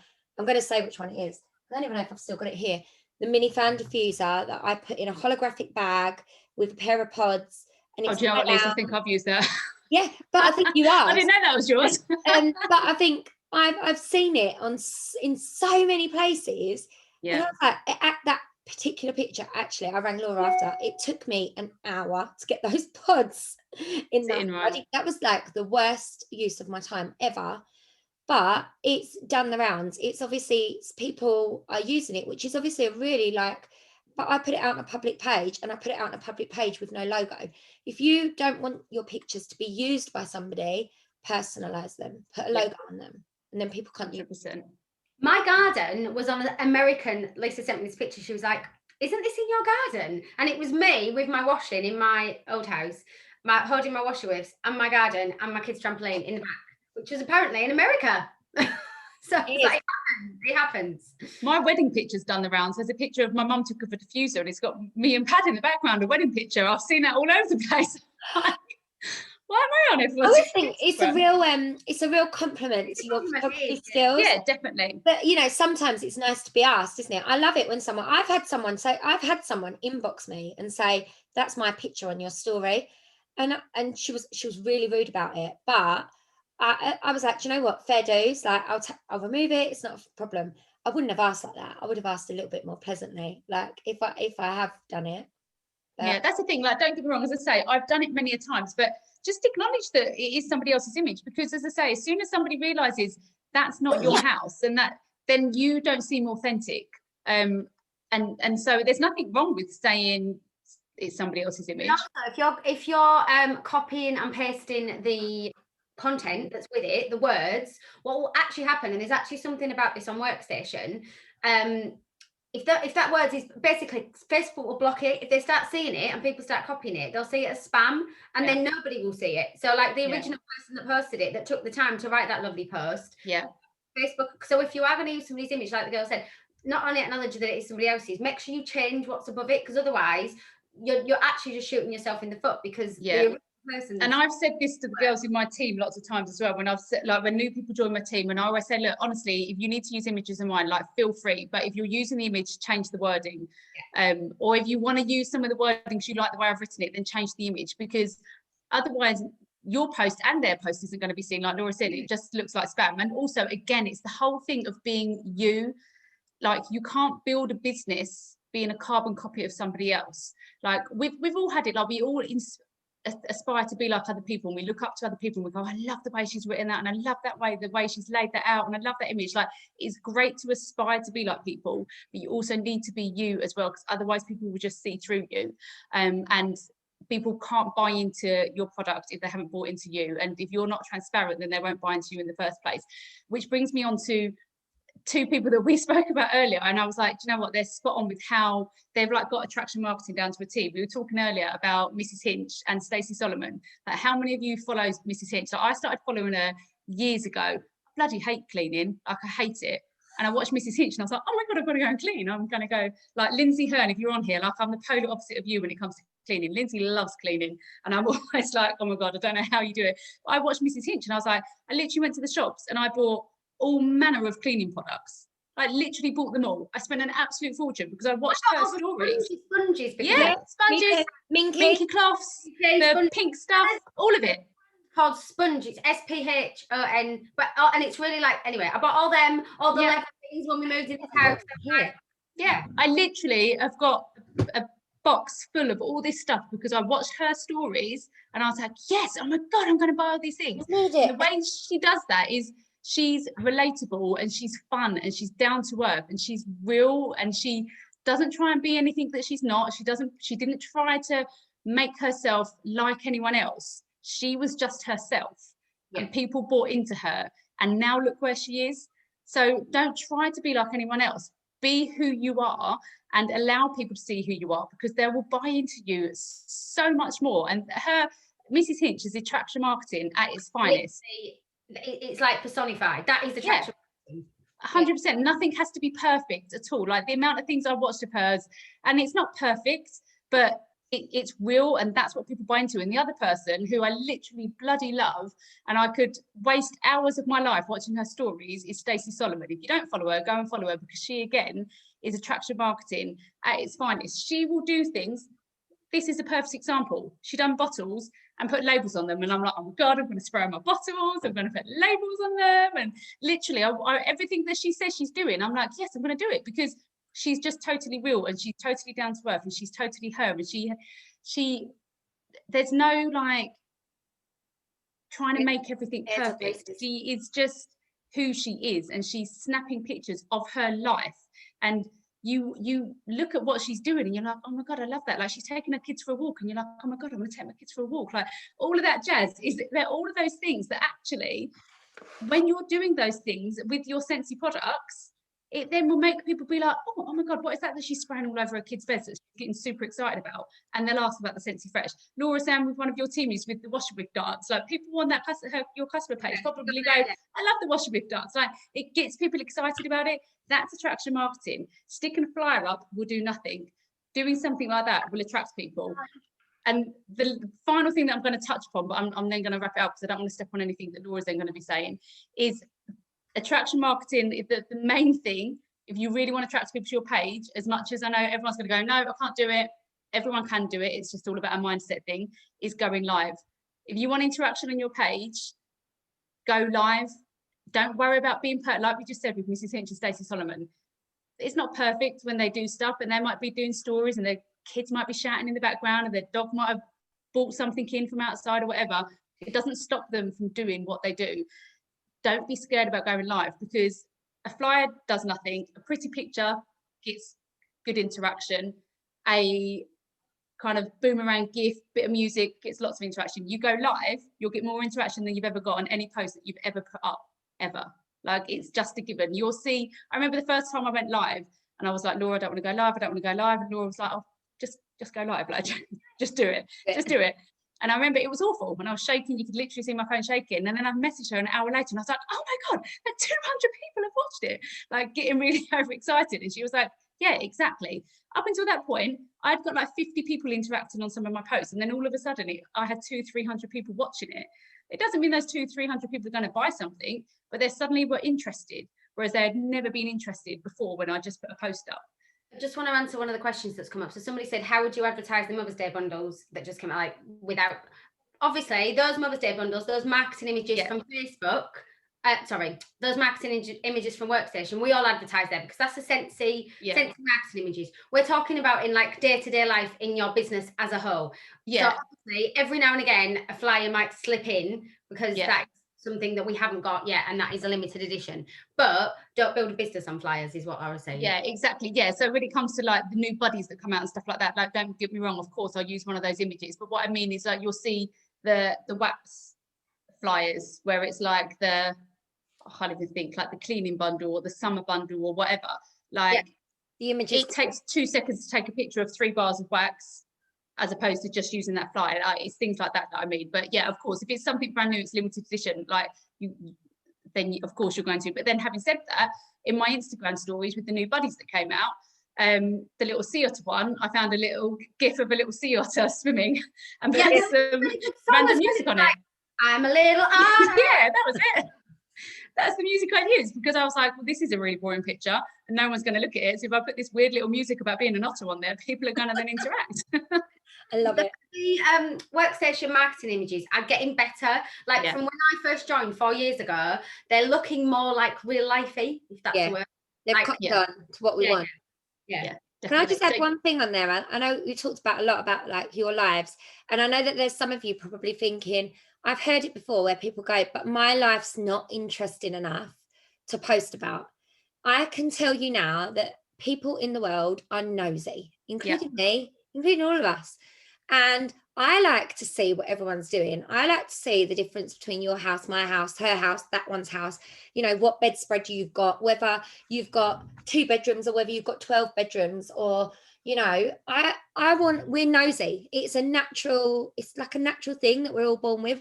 going to say which one it is. I don't even know if I've still got it here. The mini fan diffuser that I put in a holographic bag with a pair of pods. And it's do you know what, Liz? I think I've used that. Yeah, but I think you are. I didn't know that was yours. But I think I've seen it in so many places. Yeah. And I was like, at that particular picture, actually, I rang Laura after. It took me an hour to get those pods in that. I think that was like the worst use of my time ever. But it's done the rounds. It's obviously, people are using it, which is obviously a really like, but I put it out on a public page, and I put it out on a public page with no logo. If you don't want your pictures to be used by somebody, personalize them, put a logo on them, and then people can't. 100%. My garden was on an American. Lisa sent me this picture. She was like, isn't this in your garden? And it was me with my washing in my old house, holding my washer with, and my garden and my kids' trampoline in the back, which was apparently in America. So it happens. My wedding picture's done the rounds. There's a picture of my mum took of a diffuser, and it's got me and Pad in the background, a wedding picture. I've seen that all over the place. Why am I on it? I always think it's a real compliment to your photography skills. Yeah, definitely. But sometimes it's nice to be asked, isn't it? I love it when I've had someone inbox me and say, that's my picture on your story. And she was really rude about it. But I was like, do you know what? Fair dues. Like, I'll remove it. It's not a problem. I wouldn't have asked like that. I would have asked a little bit more pleasantly. Like, if I have done it. Yeah, that's the thing. Like, don't get me wrong. As I say, I've done it many a times, but just acknowledge that it is somebody else's image, because, as I say, as soon as somebody realizes that's not your house, and then you don't seem authentic. And so there's nothing wrong with saying it's somebody else's image. If you're copying and pasting the content that's with it, the words, what will actually happen, and there's actually something about this on Workstation, if that word is basically, Facebook will block it. If they start seeing it and people start copying it, they'll see it as spam, and then nobody will see it. So like the original person that posted it, that took the time to write that lovely post, Facebook. So if you are going to use somebody's image, like the girl said, not only acknowledge that it is somebody else's, make sure you change what's above it, because otherwise you're actually just shooting yourself in the foot, because the person. And I've said this to the girls in my team lots of times as well, when I've said, like, when new people join my team, and I always say, look, honestly, if you need to use images of mine, like, feel free, but if you're using the image, change the wording. Or if you want to use some of the wordings you like the way I've written it, then change the image, because otherwise your post and their post isn't going to be seen. Like Laura said, it just looks like spam. And also, again, it's the whole thing of being you. Like, you can't build a business being a carbon copy of somebody else. Like, we've all had it. Like, we all aspire to be like other people, and we look up to other people, and we go, I love the way she's written that, and I love the way she's laid that out, and I love that image. Like, it's great to aspire to be like people, but you also need to be you as well, because otherwise people will just see through you, and people can't buy into your product if they haven't bought into you, and if you're not transparent, then they won't buy into you in the first place. Which brings me on to two people that we spoke about earlier, and I was like, do you know what, they're spot on with how they've like got attraction marketing down to a T. We were talking earlier about Mrs. Hinch and Stacey Solomon. Like, how many of you follow Mrs. Hinch? So I started following her years ago. I bloody hate cleaning, like, I hate it. And I watched Mrs. Hinch, and I was like, oh my God, I've got to go and clean. I'm going to go, like, Lindsay Hearn, if you're on here, like, I'm the polar opposite of you when it comes to cleaning. Lindsay loves cleaning, and I'm always like, oh my God, I don't know how you do it. But I watched Mrs. Hinch, and I was like, I literally went to the shops and I bought all manner of cleaning products. I literally bought them all. I spent an absolute fortune because I watched her stories. Sponges, sponges, minky cloths, the pink stuff, all of it. Called Sponge. It's SPHON. But and it's really like, anyway, I bought all them, all the leather things when we moved in this house. Yeah, I literally have got a box full of all this stuff because I watched her stories and I was like, yes, oh my God, I'm going to buy all these things. And the way she does that is she's relatable and she's fun and she's down to earth and she's real and she doesn't try and be anything that she's not. She didn't try to make herself like anyone else. She was just herself, and people bought into her, and now look where she is. So don't try to be like anyone else. Be who you are and allow people to see who you are, because they will buy into you so much more. And Mrs. Hinch is attraction marketing at its finest. It's like personified. That is attraction. 100%. Nothing has to be perfect at all. Like the amount of things I watched of hers, and it's not perfect, but it's real, and that's what people buy into. And the other person who I literally bloody love, and I could waste hours of my life watching her stories, is Stacey Solomon. If you don't follow her, go and follow her, because she again is attraction marketing at its finest. She will do things. This is a perfect example. She done bottles and put labels on them, and I'm like, oh my God, I'm going to spray my bottles, I'm going to put labels on them, and literally everything that she says she's doing, I'm like, yes, I'm going to do it, because she's just totally real and she's totally down to earth and she's totally her, and she there's no like trying to make everything perfect. She is just who she is, and she's snapping pictures of her life, and you look at what she's doing and you're like, oh my God, I love that. Like she's taking her kids for a walk and you're like, oh my God, I'm going to take my kids for a walk. Like all of that jazz they're all of those things that actually, when you're doing those things with your Scentsy products, it then will make people be like, oh my God, what is that she's spraying all over her kids' beds that she's getting super excited about? And they'll ask about the Scentsy Fresh. Laura Sam with one of your teamies with the washer with darts. Like people on that your customer page probably go, I love the washer with darts. Like it gets people excited about it. That's attraction marketing. Sticking a flyer up will do nothing. Doing something like that will attract people. And the final thing that I'm going to touch upon, but I'm then going to wrap it up because I don't want to step on anything that Laura's then going to be saying, is attraction marketing. The main thing, if you really want to attract people to your page, as much as I know everyone's going to go, no, I can't do it. Everyone can do it. It's just all about a mindset thing, is going live. If you want interaction on your page, go live. Don't worry about being perfect. Like we just said with Mrs. Hinch and Stacey Solomon, it's not perfect when they do stuff, and they might be doing stories and their kids might be shouting in the background and their dog might have brought something in from outside or whatever. It doesn't stop them from doing what they do. Don't be scared about going live, because a flyer does nothing. A pretty picture gets good interaction. A kind of boomerang gif, bit of music gets lots of interaction. You go live, you'll get more interaction than you've ever got on any post that you've ever put up, ever. Like it's just a given. You'll see. I remember the first time I went live and I was like, Laura, I don't want to go live. I don't want to go live. And Laura was like, oh, just go live. Like, just do it. Just do it. And I remember it was awful when I was shaking. You could literally see my phone shaking. And then I messaged her an hour later and I was like, oh my God, like 200 people have watched it. Like getting really overexcited. And she was like, yeah, exactly. Up until that point, I'd got like 50 people interacting on some of my posts. And then all of a sudden I had 200-300 people watching it. It doesn't mean those 200-300 people are going to buy something, but they suddenly were interested, whereas they had never been interested before when I just put a post up. I just want to answer one of the questions that's come up. So somebody said, how would you advertise the Mother's Day bundles that just came out, like without, obviously those Mother's Day bundles, those marketing images from Facebook, those marketing images from Workstation, we all advertise there because that's the Scentsy marketing images. We're talking about in like day-to-day life in your business as a whole. Yeah. So obviously every now and again a flyer might slip in because that's something that we haven't got yet, and that is a limited edition. But don't build a business on flyers is what I was saying. Yeah, exactly. Yeah. So when it comes to like the new buddies that come out and stuff like that, like don't get me wrong, of course I'll use one of those images. But what I mean is like you'll see the wax flyers where it's like I can't even think, like the cleaning bundle or the summer bundle or whatever. Like the images. It takes 2 seconds to take a picture of 3 bars of wax, as opposed to just using that flyer. Like, it's things like that I mean. But yeah, of course, if it's something brand new, it's limited edition, like then of course you're going to. But then having said that, in my Instagram stories with the new buddies that came out, the little sea otter one, I found a little gif of a little sea otter swimming and put some random music on it. I'm a little otter. Yeah, that was it. That's the music I used, because I was like, well, this is a really boring picture and no one's going to look at it. So if I put this weird little music about being an otter on there, people are going to then interact. I love it. The Workstation marketing images are getting better. Like from when I first joined 4 years ago, they're looking more like real lifey, if that's the word. They've cut on to what we want. Yeah. Can I just add Definitely. one thing on there? I know you talked about a lot about like your lives, and I know that there's some of you probably thinking, I've heard it before where people go, but my life's not interesting enough to post about. I can tell you now that people in the world are nosy, including me, including all of us. And I like to see what everyone's doing. I like to see the difference between your house, my house, her house, that one's house, you know, what bedspread you've got, whether you've got 2 bedrooms or whether you've got 12 bedrooms, or, you know, we're nosy. It's like a natural thing that we're all born with.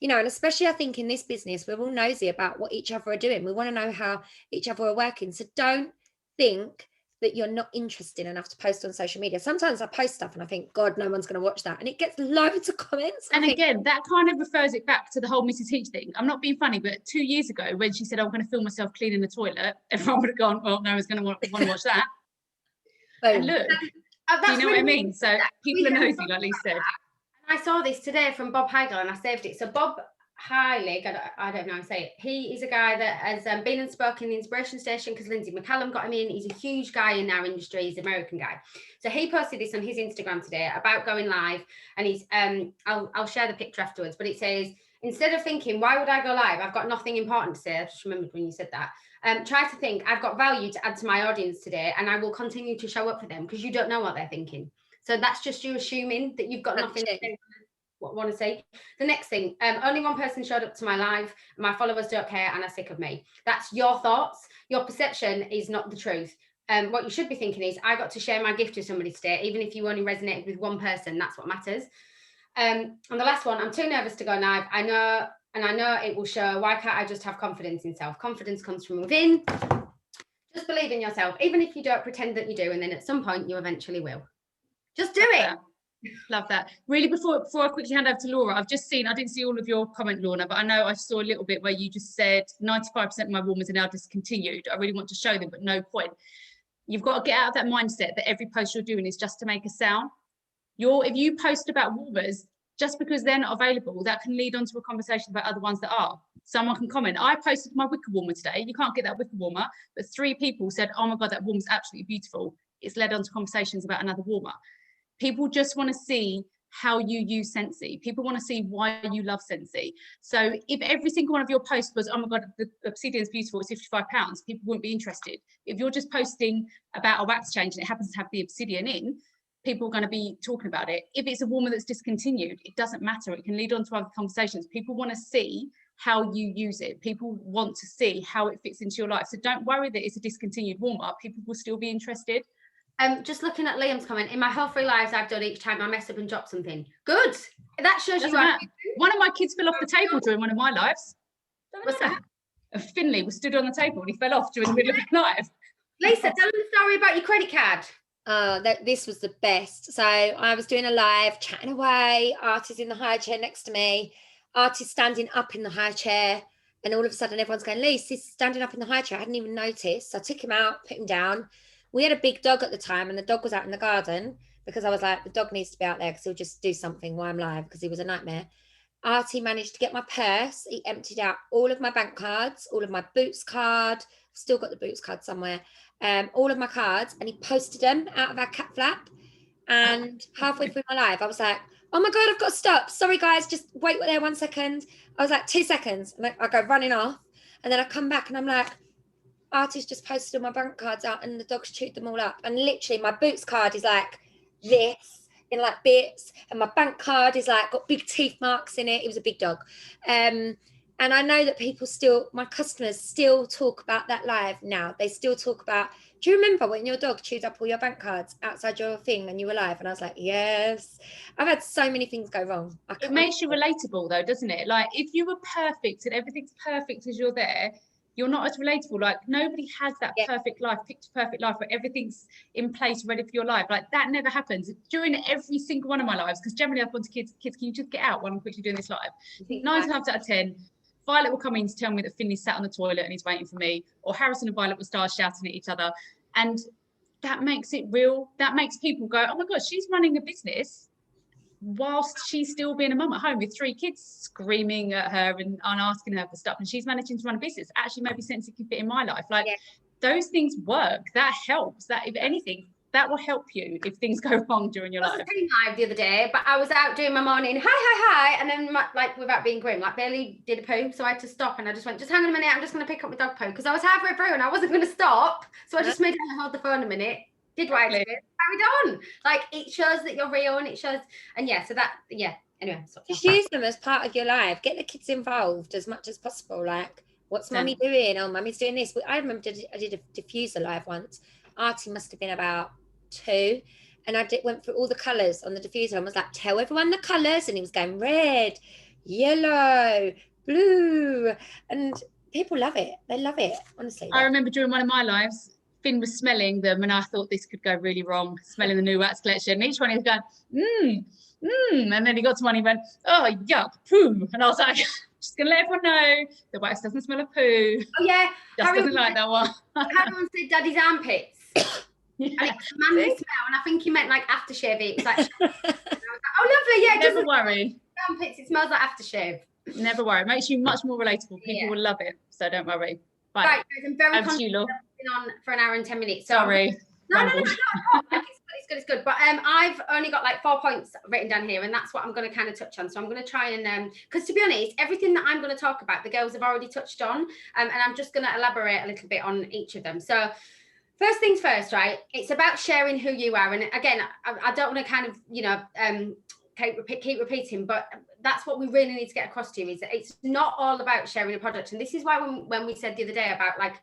You know, and especially I think in this business, we're all nosy about what each other are doing. We want to know how each other are working. So don't think that you're not interested enough to post on social media. Sometimes I post stuff and I think, God, no one's going to watch that. And it gets loads of comments. And again, that kind of refers it back to the whole Mrs. Heach thing. I'm not being funny, but 2 years ago when she said, I'm going to film myself cleaning the toilet, everyone would have gone, well, no one's going to want to watch that. And look, do you know what I mean? So people are nosy, like Lee said. I saw this today from Bob Heigl and I saved it. So Bob Heilig, I don't know how to say it. He is a guy that has been and spoken in the Inspiration Station because Lindsay McCallum got him in. He's a huge guy in our industry. He's an American guy. So he posted this on his Instagram today about going live. And he's, I'll share the picture afterwards, but it says, instead of thinking, why would I go live? I've got nothing important to say. I just remembered when you said that. Try to think, I've got value to add to my audience today, and I will continue to show up for them because you don't know what they're thinking. So that's just you assuming that you've got nothing to say. What I want to say. The next thing, only one person showed up to my live. My followers don't care and are sick of me. That's your thoughts. Your perception is not the truth. What you should be thinking is, I got to share my gift with somebody today, even if you only resonated with one person. That's what matters. And the last one, I'm too nervous to go live. I know it will show. Why can't I just have confidence in self? Confidence comes from within. Just believe in yourself, even if you don't pretend that you do. And then at some point, you eventually will. Just do it. Love that. Really, before I quickly hand over to Laura, I didn't see all of your comment, Lorna, but I know I saw a little bit where you just said 95% of my warmers are now discontinued. I really want to show them, but no point. You've got to get out of that mindset that every post you're doing is just to make a sound. If you post about warmers, just because they're not available, that can lead on to a conversation about other ones that are. Someone can comment, I posted my wicker warmer today. You can't get that wicker warmer, but 3 people said, oh my God, that warmer's absolutely beautiful. It's led on to conversations about another warmer. People just want to see how you use Scentsy. People want to see why you love Scentsy. So if every single one of your posts was, oh my God, the obsidian's beautiful, it's £55, people wouldn't be interested. If you're just posting about a wax change and it happens to have the obsidian in, people are going to be talking about it. If it's a warmer that's discontinued, it doesn't matter. It can lead on to other conversations. People want to see how you use it. People want to see how it fits into your life. So don't worry that it's a discontinued warmer. People will still be interested. Just looking at Liam's comment, in my whole 3 lives I've done each time I mess up and drop something. Good. That shows you. One of my kids fell off the table during one of my lives. What's that? Finley was stood on the table and he fell off during the middle of the live. Lisa, tell them the story about your credit card. This was the best. So I was doing a live, chatting away, Artie's in the high chair next to me, Artie's standing up in the high chair, and all of a sudden everyone's going, Lisa, he's standing up in the high chair. I hadn't even noticed. So I took him out, put him down. We had a big dog at the time and the dog was out in the garden because I was like, the dog needs to be out there because he'll just do something while I'm live because he was a nightmare. Artie managed to get my purse. He emptied out all of my bank cards, all of my Boots card. Still got the Boots card somewhere. All of my cards, and he posted them out of our cat flap. And halfway through my live, I was like, oh my God, I've got to stop. Sorry, guys, just wait there 1 second. I was like, 2 seconds. And I go running off. And then I come back and I'm like, Artie's just posted all my bank cards out and the dog's chewed them all up. And literally my Boots card is like this in like bits. And my bank card is like got big teeth marks in it. It was a big dog. And I know that my customers still talk about that live now. They still talk about, do you remember when your dog chewed up all your bank cards outside your thing and you were live? And I was like, yes. I've had so many things go wrong. It makes you relatable though, doesn't it? Like if you were perfect and everything's perfect as you're there, you're not as relatable. Like nobody has that perfect life, picture perfect life where everything's in place, ready for your life. Like that never happens during every single one of my lives. Because generally I've gone to kids, can you just get out while I'm quickly doing this live? 9 times out of 10, Violet will come in to tell me that Finley's sat on the toilet and he's waiting for me, or Harrison and Violet will start shouting at each other. And that makes it real. That makes people go, oh my God, she's running a business whilst she's still being a mum at home with 3 kids screaming at her and asking her for stuff, and she's managing to run a business. Actually, maybe Scentsy can fit in my life. Like those things work. That helps. That, if anything, that will help you if things go wrong during your I was life. live the other day, but I was out doing my morning hi, and then like, without being grim, like Bailey did a poo, so I had to stop, and I just went, just hang on a minute, I'm just going to pick up my dog poo, because I was halfway through and I wasn't going to stop, so I just made her hold the phone a minute, did what I had to do, carried on. Like, it shows that you're real, and it shows, and yeah, so that, yeah, anyway. Just use them as part of your life. Get the kids involved as much as possible. Like, what's mummy doing? Oh, mummy's doing this. I remember I did a diffuser live once. Artie must have been about 2, and I went through all the colours on the diffuser and was like, tell everyone the colours, and he was going red, yellow, blue, and people love it. They love it, honestly. I remember during one of my lives, Finn was smelling them, and I thought this could go really wrong, smelling the new wax collection. And each one he was going, and then he got to one, he went, oh, yuck, poo. And I was like, just going to let everyone know the wax doesn't smell of poo. Oh, yeah. Just doesn't like that one. Everyone said daddy's armpits. Yeah. And it's a manly smell, and I think he meant like aftershave. It was like, and I was like, oh, lovely, yeah. Never worry. Armpits, it smells like aftershave. Never worry. It makes you much more relatable. People will love it, so don't worry. Right, guys, I'm very conscious I've been on for an hour and 10 minutes. So sorry. No. It's good. But I've only got like 4 points written down here, and that's what I'm going to kind of touch on. So I'm going to try and because to be honest, everything that I'm going to talk about, the girls have already touched on, and I'm just going to elaborate a little bit on each of them. So first things first, right? It's about sharing who you are, and again, I don't want to kind of keep repeating, but that's what we really need to get across to you, is that it's not all about sharing a product. And this is why when we said the other day about like,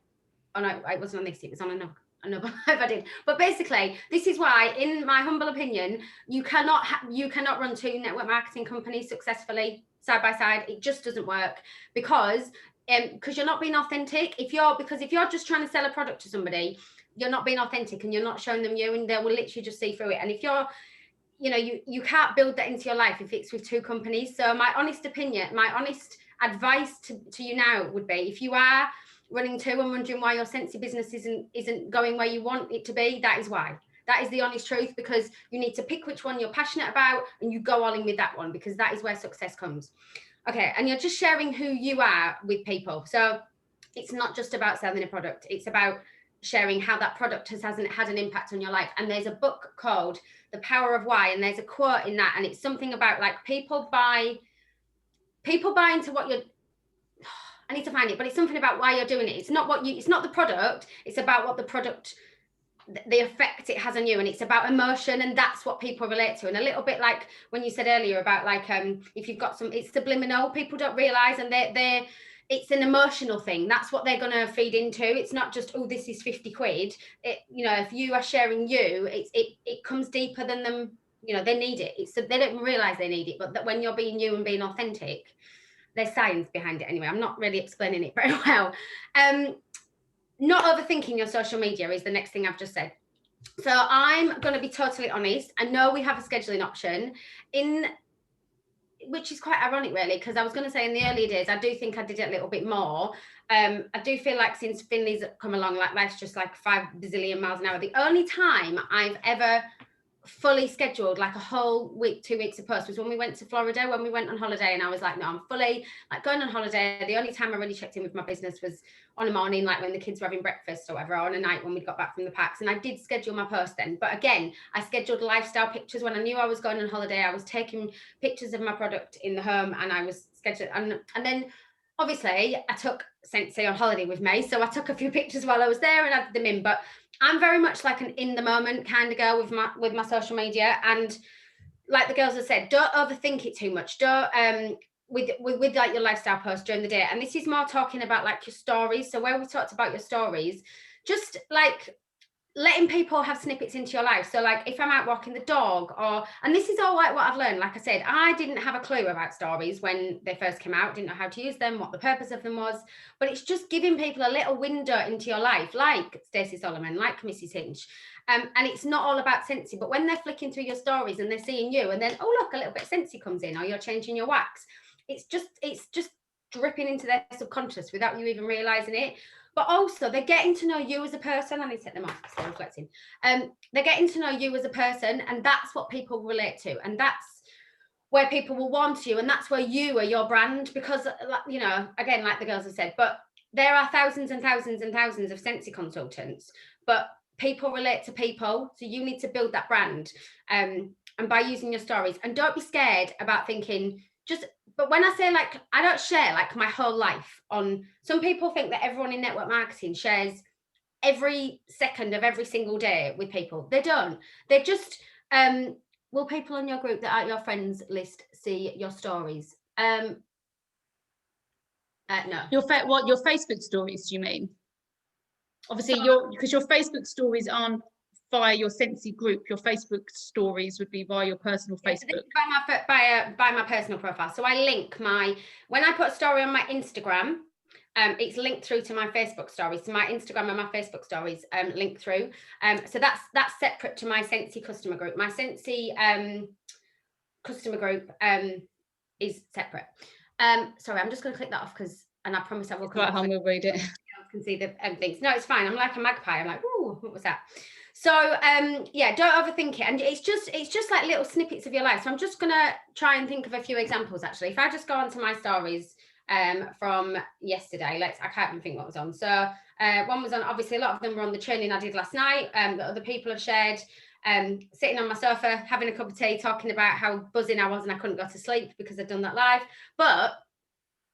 oh no, it wasn't on this, it was on another live I did. But basically, this is why, in my humble opinion, you cannot run 2 network marketing companies successfully side by side. It just doesn't work, because you're not being authentic. If you're just trying to sell a product to somebody, you're not being authentic, and you're not showing them you, and they will literally just see through it. And if you're, you can't build that into your life if it's with 2 companies. So my honest opinion, my honest advice to you now would be, if you are running 2 and wondering why your Scentsy business isn't going where you want it to be, that is why. That is the honest truth, because you need to pick which one you're passionate about and you go all in with that one, because that is where success comes. Okay, and you're just sharing who you are with people. So it's not just about selling a product, it's about sharing how that product hasn't had an impact on your life. And there's a book called The Power of Why, and there's a quote in that, and it's something about like people buy into what you're, I need to find it, but it's something about why you're doing it. It's not the product, it's about what the product, the effect it has on you, and it's about emotion, and that's what people relate to. And a little bit like when you said earlier about like if you've got it's subliminal, people don't realize, and it's an emotional thing. That's what they're going to feed into. It's not just, oh, this is 50 quid. If you are sharing you, it comes deeper than them. They need it. They don't realize they need it, but that when you're being you and being authentic, there's science behind it. Anyway, I'm not really explaining it very well. Not overthinking your social media is the next thing I've just said. So I'm going to be totally honest. I know we have a scheduling option which is quite ironic, really, because I was going to say in the earlier days, I do think I did it a little bit more. I do feel like since Finley's come along, like life's just like 5 bazillion miles an hour. The only time I've ever fully scheduled like a whole week, 2 weeks of post was when we went to Florida, when we went on holiday, and I was like, no, I'm fully like going on holiday. The only time I really checked in with my business was on a morning, like when the kids were having breakfast or whatever, or on a night when we got back from the packs. And I did schedule my post then, but again, I scheduled lifestyle pictures when I knew I was going on holiday. I was taking pictures of my product in the home, and I was scheduled, and then obviously I took Scentsy on holiday with me, so I took a few pictures while I was there and added them in. But I'm very much like an in the moment kind of girl with my social media, and like the girls have said, don't overthink it too much. Don't with like your lifestyle post during the day. And this is more talking about like your stories. So where we talked about your stories, just like letting people have snippets into your life. So like if I'm out walking the dog, and this is all like what I've learned. Like I said, I didn't have a clue about stories when they first came out, didn't know how to use them, what the purpose of them was, but it's just giving people a little window into your life, like Stacey Solomon, like Mrs. Hinch. And it's not all about Scentsy, but when they're flicking through your stories and they're seeing you, and then, oh, look, a little bit of Scentsy comes in, or you're changing your wax. It's just dripping into their subconscious without you even realizing it. But also they're getting to know you as a person. I need to take them off because they're reflecting. They're getting to know you as a person, and that's what people relate to. And that's where people will warm to you. And that's where you are your brand, because, again, like the girls have said, but there are thousands and thousands and thousands of Scentsy consultants, but people relate to people. So you need to build that brand. And by using your stories, and don't be scared about thinking but when I say like, I don't share like my whole life on, some people think that everyone in network marketing shares every second of every single day with people. They don't. They're just, will people on your group that aren't your friends list see your stories? No. Your Facebook stories, do you mean? Obviously, because your Facebook stories aren't via your Scentsy group. Your Facebook stories would be via your personal Facebook. By my personal profile. So I link when I put a story on my Instagram, it's linked through to my Facebook stories. So my Instagram and my Facebook stories link through. So that's separate to my Scentsy customer group. My Scentsy customer group is separate. Sorry, I'm just going to click that off and I promise I will come. Right, home, we'll read it. Can see the things. No, it's fine. I'm like a magpie. I'm like, ooh, what was that? So yeah, don't overthink it. And it's just like little snippets of your life. So I'm just gonna try and think of a few examples actually. If I just go onto my stories from yesterday, I can't even think what was on. So one was on, obviously a lot of them were on the training I did last night that other people have shared. Sitting on my sofa, having a cup of tea, talking about how buzzing I was and I couldn't go to sleep because I'd done that live. But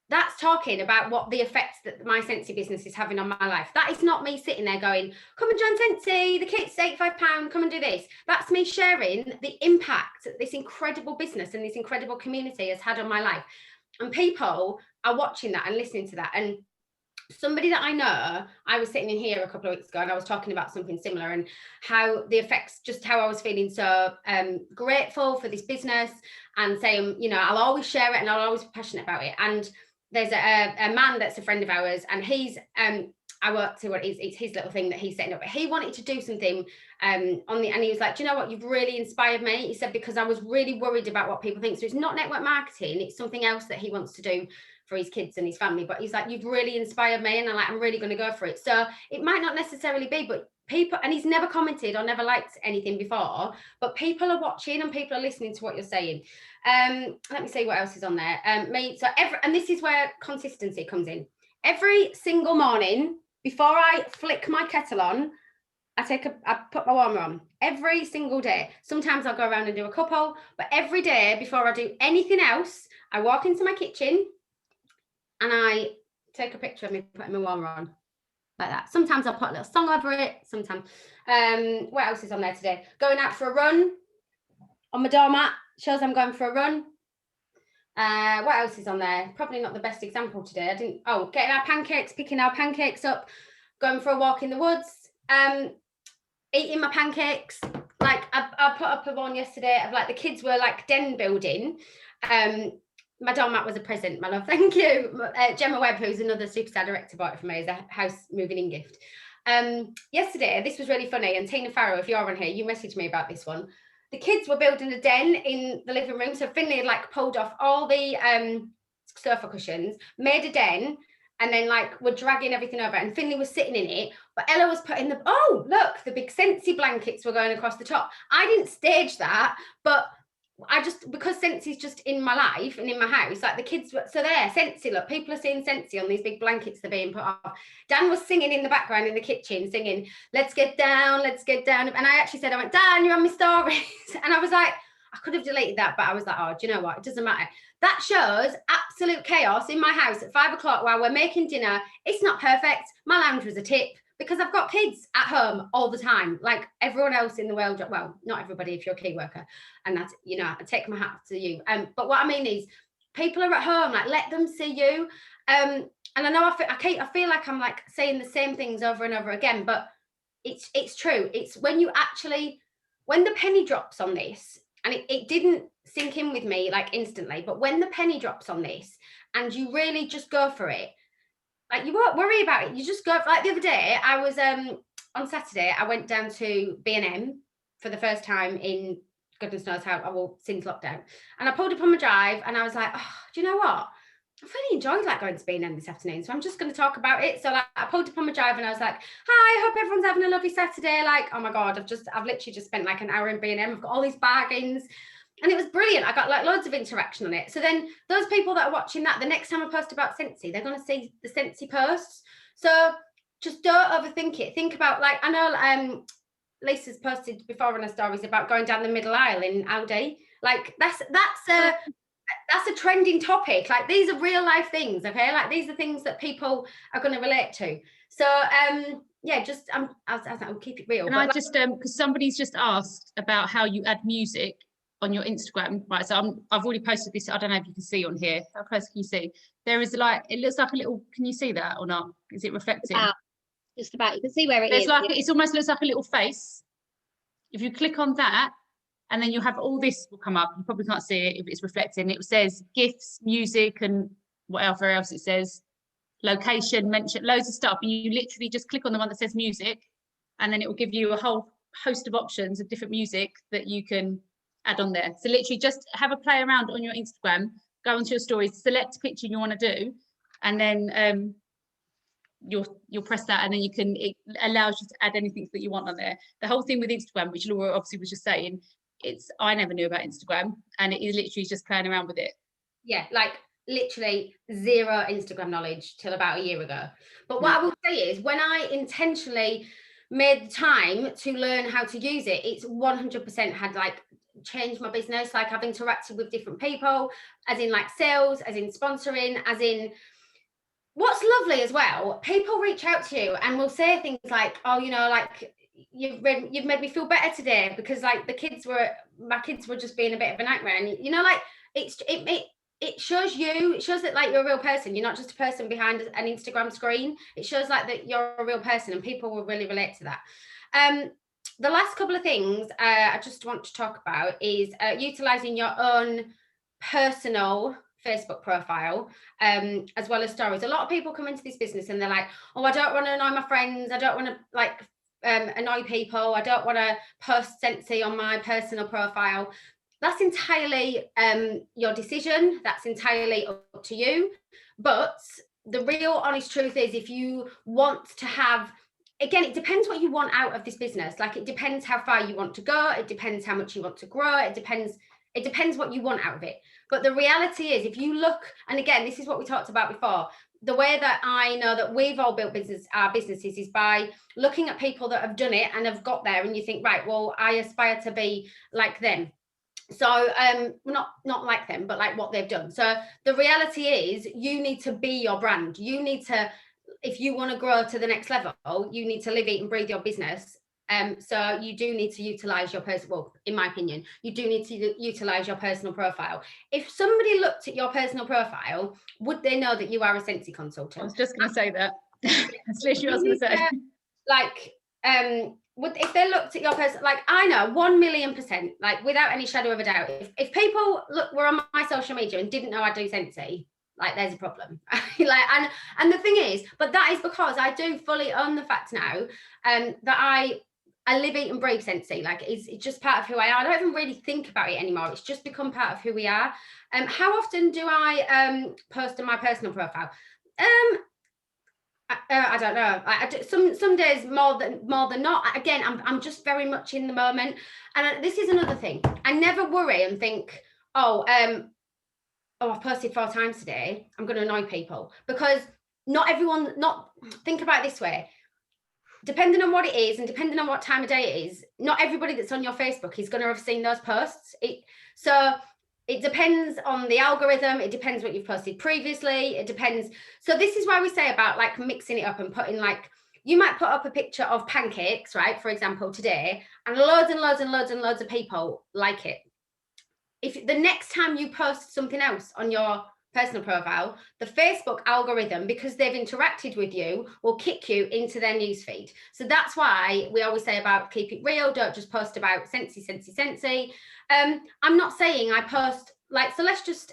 that's talking about what the effects that my Scentsy business is having on my life. That is not me sitting there going, come and join Scentsy, the kit's £85, come and do this. That's me sharing the impact that this incredible business and this incredible community has had on my life. And people are watching that and listening to that. And somebody that I know, I was sitting in here a couple of weeks ago and I was talking about something similar and how the effects, just how I was feeling so grateful for this business and saying, I'll always share it and I'll always be passionate about it. And there's a man that's a friend of ours, and he's I work to what it's his little thing that he's setting up. But he wanted to do something and he was like, do you know what, you've really inspired me. He said, because I was really worried about what people think. So it's not network marketing, it's something else that he wants to do for his kids and his family. But he's like, you've really inspired me, and I'm really going to go for it. So it might not necessarily be, but people, and he's never commented or never liked anything before, but people are watching and people are listening to what you're saying. Let me see what else is on there. And this is where consistency comes in. Every single morning before I flick my kettle on, I put my warmer on every single day. Sometimes I'll go around and do a couple, but every day before I do anything else, I walk into my kitchen and I take a picture of me putting my warmer on. Like that. Sometimes I'll put a little song over it. Sometimes. What else is on there today? Going out for a run on my doormat shows I'm going for a run. What else is on there? Probably not the best example today. Getting our pancakes, picking our pancakes up, going for a walk in the woods, eating my pancakes. Like I put up a one yesterday of like the kids were like den building. My doormat was a present, my love. Thank you. Gemma Webb, who's another superstar director, bought it for me as a house moving in gift. Yesterday, this was really funny. And Tina Farrow, if you're on here, you messaged me about this one. The kids were building a den in the living room. So Finley had like pulled off all the sofa cushions, made a den, and then like we're dragging everything over. And Finley was sitting in it, but Ella was putting the big Scentsy blankets were going across the top. I didn't stage that, but because Scentsy's just in my life and in my house, like the kids were, so there, Scentsy, look, people are seeing Scentsy on these big blankets they're being put off. Dan was singing in the background in the kitchen, singing, let's get down. And I actually said, I went, Dan, you're on my stories. And I was like, I could have deleted that, but I was like, oh, do you know what? It doesn't matter. That shows absolute chaos in my house at 5 o'clock while we're making dinner. It's not perfect. My lounge was a tip. Because I've got kids at home all the time, like everyone else in the world. Well, not everybody if you're a key worker, and that's, I take my hat to you. But what I mean is, people are at home, like let them see you. And I know I feel like I'm like saying the same things over and over again, but it's true. It's when the penny drops on this, and it didn't sink in with me like instantly, but when the penny drops on this, and you really just go for it. Like you won't worry about it. You just go. Like the other day, I was on Saturday. I went down to B&M for the first time in goodness knows how since lockdown. And I pulled up on my drive, and I was like, oh, do you know what? I've really enjoyed like going to B&M this afternoon, so I'm just going to talk about it. So like, I pulled up on my drive, and I was like, hi, hope everyone's having a lovely Saturday. Like, oh my god, I've literally just spent like an hour in B&M. I've got all these bargains. And it was brilliant. I got like loads of interaction on it. So then those people that are watching that, the next time I post about Scentsy, they're going to see the Scentsy posts. So just don't overthink it. Think about, like, I know Lisa's posted before on her stories about going down the middle aisle in Aldi. Like that's a trending topic. Like, these are real life things, okay? Like, these are things that people are going to relate to. So yeah, just I'll keep it real. And I just because somebody's just asked about how you add music on your Instagram, right? So I've already posted this. I don't know if you can see on here. How close can you see? There is, like, it looks like a little. Can you see that or not? Is it reflecting? Just about. You can see where it There's is. like, it almost looks like a little face. If you click on that, and then you'll have all this will come up. You probably can't see it if it's reflecting. It says gifts, music, and whatever else it says. Location, mention, loads of stuff. And you literally just click on the one that says music, and then it will give you a whole host of options of different music that you can add on there. So literally just have a play around on your Instagram, go onto your stories, select a picture you want to do, and then you'll press that, and then it allows you to add anything that you want on there. The whole thing with Instagram, which Laura obviously was just saying, I never knew about Instagram, and it is literally just playing around with it. Yeah, like literally zero Instagram knowledge till about a year ago. But what I will say is, when I intentionally made the time to learn how to use it, it's 100% had like changed my business. Like, I've interacted with different people, as in like sales, as in sponsoring, as in, what's lovely as well, people reach out to you and will say things like, oh, you know, like, you've made me feel better today, because like my kids were just being a bit of a nightmare. And you know, like, it shows that like you're a real person. You're not just a person behind an Instagram screen. It shows like that you're a real person, and people will really relate to that. The last couple of things I just want to talk about is utilizing your own personal Facebook profile, as well as stories. A lot of people come into this business and they're like, oh, I don't want to annoy my friends. I don't want to like annoy people. I don't want to post Scentsy on my personal profile. That's entirely your decision. That's entirely up to you. But the real honest truth is, if you want to have, again, it depends what you want out of this business. Like, it depends how far you want to go. It depends how much you want to grow. It depends what you want out of it. But the reality is, if you look, and again, this is what we talked about before, the way that I know that we've all built our businesses is by looking at people that have done it and have got there, and you think, right, well, I aspire to be like them. So not like them, but like what they've done. So the reality is, you need to be your brand. You need to, if you want to grow to the next level, you need to live, eat and breathe your business. So you do need to utilize your well, in my opinion, you do need to utilize your personal profile. If somebody looked at your personal profile, would they know that you are a Scentsy consultant? I was just going to say that. That's literally what I was going to say. Like, if they looked at your person, like, I know 1,000,000%, like, without any shadow of a doubt, if people were on my social media and didn't know I do Scentsy, like, there's a problem. Like, and the thing is, but that is because I do fully own the fact now that I live, eat and breathe Scentsy. Like, it's just part of who I am. I don't even really think about it anymore. It's just become part of who we are. How often do I post on my personal profile? I don't know. I do, some days more than not. Again, I'm just very much in the moment. And this is another thing. I never worry and think, oh, I've posted 4 times today, I'm going to annoy people. Because think about it this way. Depending on what it is and depending on what time of day it is, not everybody that's on your Facebook is going to have seen those posts. So it depends on the algorithm. It depends what you've posted previously. It depends. So this is why we say about like mixing it up and putting, like, you might put up a picture of pancakes, right? For example, today, and loads and loads and loads and loads of people like it. If the next time you post something else on your personal profile, the Facebook algorithm, because they've interacted with you, will kick you into their newsfeed. So that's why we always say about keep it real. Don't just post about Scentsy. I'm not saying I post, like, so let's just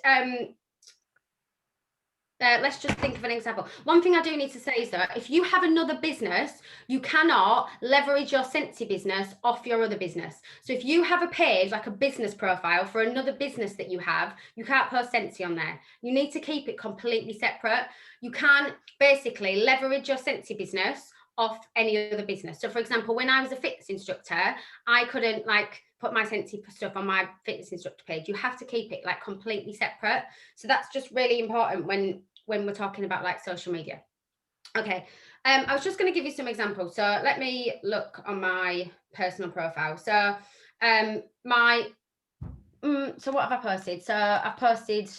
think of an example. One thing I do need to say is that if you have another business, you cannot leverage your Scentsy business off your other business. So if you have a page, like a business profile for another business that you can't post Scentsy on there. You need to keep it completely separate. You can't basically leverage your Scentsy business off any other business. So for example, when I was a fitness instructor, I couldn't like put my Scentsy stuff on my fitness instructor page. You have to keep it like completely separate. So that's just really important when we're talking about like social media. Okay, I was just going to give you some examples. So let me look on my personal profile. So so what have I posted? So I've posted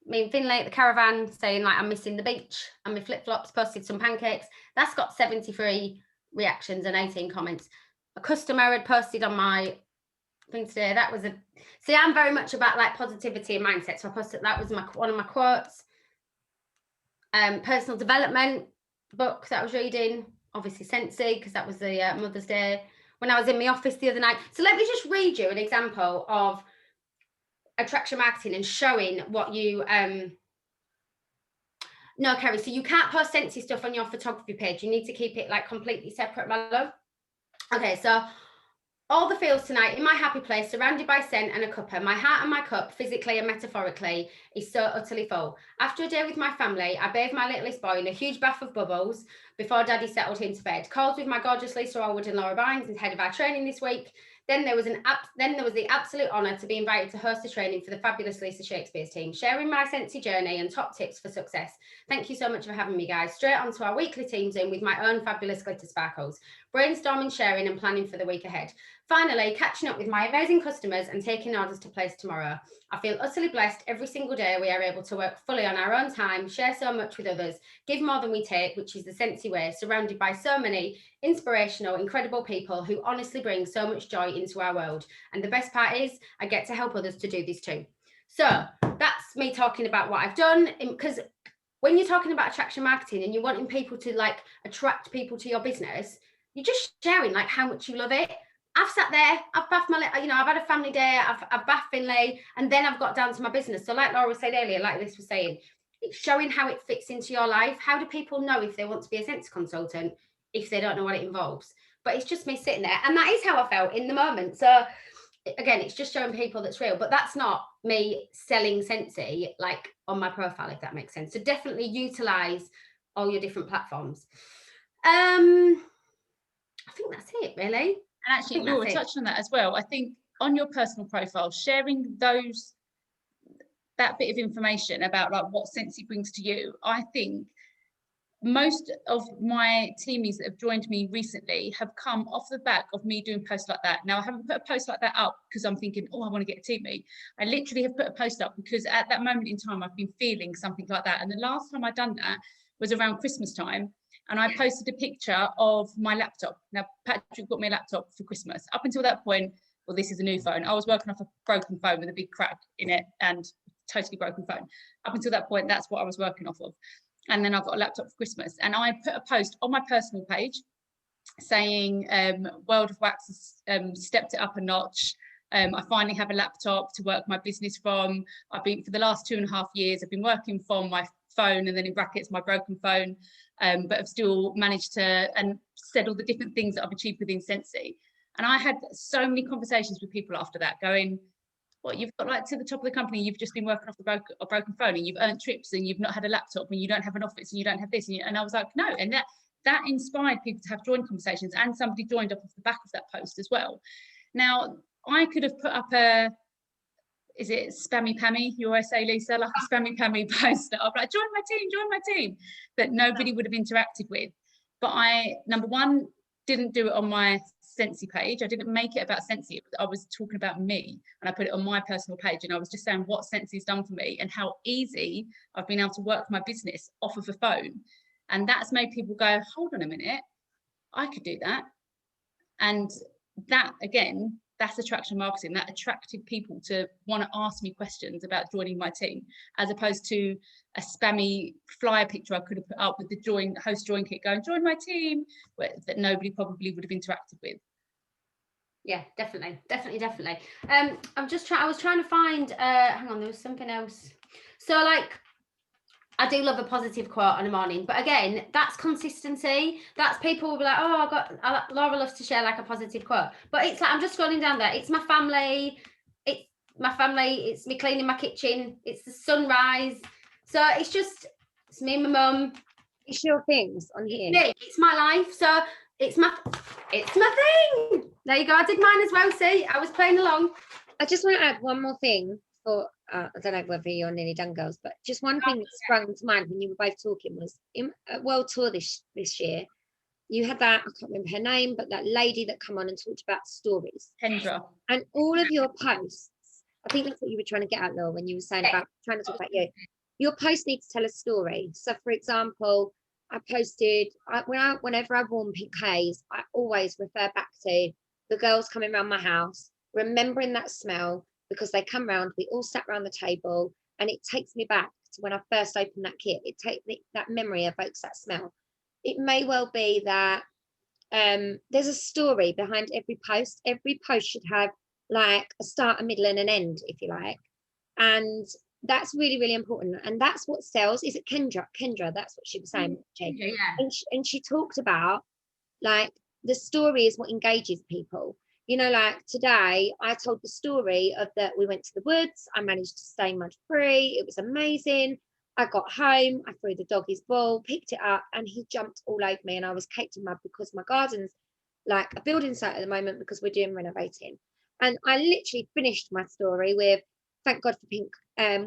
me in Finlay at the caravan saying like I'm missing the beach and my flip-flops, posted some pancakes. That's got 73 reactions and 18 comments. A customer had posted on my thing today. That was see, I'm very much about like positivity and mindset. So I posted, that was one of my quotes. Personal development book that I was reading, obviously Scentsy, because that was the Mother's Day when I was in my office the other night. So let me just read you an example of attraction marketing and showing what you no, Kerry, so you can't post Scentsy stuff on your photography page. You need to keep it like completely separate, my love. Okay, so all the feels tonight in my happy place, surrounded by scent and a cuppa. My heart and my cup, physically and metaphorically, is so utterly full. After a day with my family, I bathed my littlest boy in a huge bath of bubbles before Daddy settled him to bed. Calls with my gorgeous Lisa Allwood and Laura Bynes, head of our training this week. Then there was the absolute honour to be invited to host a training for the fabulous Lisa Shakespeare's team, sharing my Scentsy journey and top tips for success. Thank you so much for having me, guys. Straight on to our weekly team Zoom with my own fabulous glitter sparkles. Brainstorming, sharing and planning for the week ahead. Finally, catching up with my amazing customers and taking orders to place tomorrow. I feel utterly blessed every single day we are able to work fully on our own time, share so much with others, give more than we take, which is the Scentsy way, surrounded by so many inspirational, incredible people who honestly bring so much joy into our world. And the best part is I get to help others to do this too. So that's me talking about what I've done, because when you're talking about attraction marketing and you're wanting people to like attract people to your business, you're just sharing like how much you love it. I've sat there, I've bathed my, I've had a family day, I've bathed Finlay, and then I've got down to my business. So like Laura said earlier, like Liz was saying, it's showing how it fits into your life. How do people know if they want to be a Scentsy consultant if they don't know what it involves? But it's just me sitting there. And that is how I felt in the moment. So again, it's just showing people that's real, but that's not me selling Scentsy like on my profile, if that makes sense. So definitely utilize all your different platforms. I think that's it, really. And actually, Laura touched on that as well. I think on your personal profile, sharing that bit of information about like what Scentsy brings to you, I think most of my teamies that have joined me recently have come off the back of me doing posts like that. Now, I haven't put a post like that up because I'm thinking, oh, I want to get a teammate. I literally have put a post up because at that moment in time, I've been feeling something like that. And the last time I'd done that was around Christmas time. And I posted a picture of my laptop. Now, Patrick got me a laptop for Christmas. Up until that point, well, this is a new phone. I was working off a broken phone with a big crack in it and totally broken phone. Up until that point, that's what I was working off of. And then I got a laptop for Christmas. And I put a post on my personal page saying, World of Wax has stepped it up a notch. I finally have a laptop to work my business from. For the last 2.5 years, I've been working from my phone and then in brackets, my broken phone. But I've still managed to, and said all the different things that I've achieved within Scentsy. And I had so many conversations with people after that going, well, you've got like to the top of the company, you've just been working off a broken phone and you've earned trips and you've not had a laptop and you don't have an office and you don't have this. And I was like, no. And that inspired people to have joint conversations, and somebody joined up off the back of that post as well. Now, I could have put up is it spammy pammy, you always say, Lisa, like a spammy pammy post that I'm like, join my team, that nobody would have interacted with. But I, number one, didn't do it on my Scentsy page. I didn't make it about Scentsy. I was talking about me, and I put it on my personal page, and I was just saying what Scensy's done for me and how easy I've been able to work my business off of a phone. And that's made people go, hold on a minute, I could do that. And that, again, that's attraction marketing. That attracted people to want to ask me questions about joining my team, as opposed to a spammy flyer picture I could have put up with the host join kit going, join my team, that nobody probably would have interacted with. Yeah, definitely. I was trying to find, hang on, there was something else. So like, I do love a positive quote in the morning, but again, that's consistency. That's people will be like, oh, Laura loves to share like a positive quote, but it's like, I'm just scrolling down there. It's my family. It's me cleaning my kitchen. It's the sunrise. So it's me and my mum. It's your things on here. It's my life. So It's my thing. There you go. I did mine as well. See, I was playing along. I just want to add one more thing for, I don't know whether you're nearly done, girls, but just one thing that sprung to mind when you were both talking was in a world tour this year, you had that, I can't remember her name, but that lady that come on and talked about stories. Kendra. And all of your posts, I think that's what you were trying to get at, Laura, when you were saying about trying to talk about you. Your posts need to tell a story. So, for example, I posted, whenever I've worn pink haze, I always refer back to the girls coming around my house, remembering that smell, because they come round, we all sat around the table, and it takes me back to when I first opened that kit. That memory evokes that smell. It may well be that there's a story behind every post. Every post should have like a start, a middle, and an end, if you like. And that's really, really important. And that's what sells. Is it Kendra? Kendra, that's what she was saying. Yeah. And she talked about like the story is what engages people. You know, like today I told the story of that we went to the woods. I managed to stay mud free. It was amazing. I got home, I threw the doggy's ball, picked it up, and he jumped all over me, and I was caked in mud because my garden's like a building site at the moment because we're doing renovating. And I literally finished my story with, thank God for pink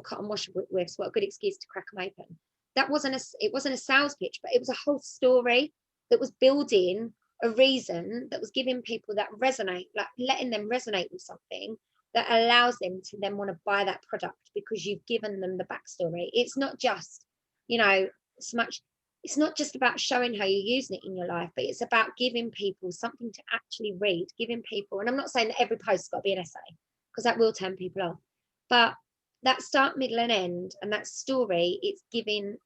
cotton washer whiffs. What a good excuse to crack them open. It wasn't a sales pitch, but it was a whole story that was building a reason, that was giving people that resonate, like letting them resonate with something that allows them to then want to buy that product because you've given them the backstory. It's not just, you know, it's not just about showing how you're using it in your life, but it's about giving people something to actually read, giving people, and I'm not saying that every post's got to be an essay, because that will turn people off, but that start, middle, and end, and that story, it's giving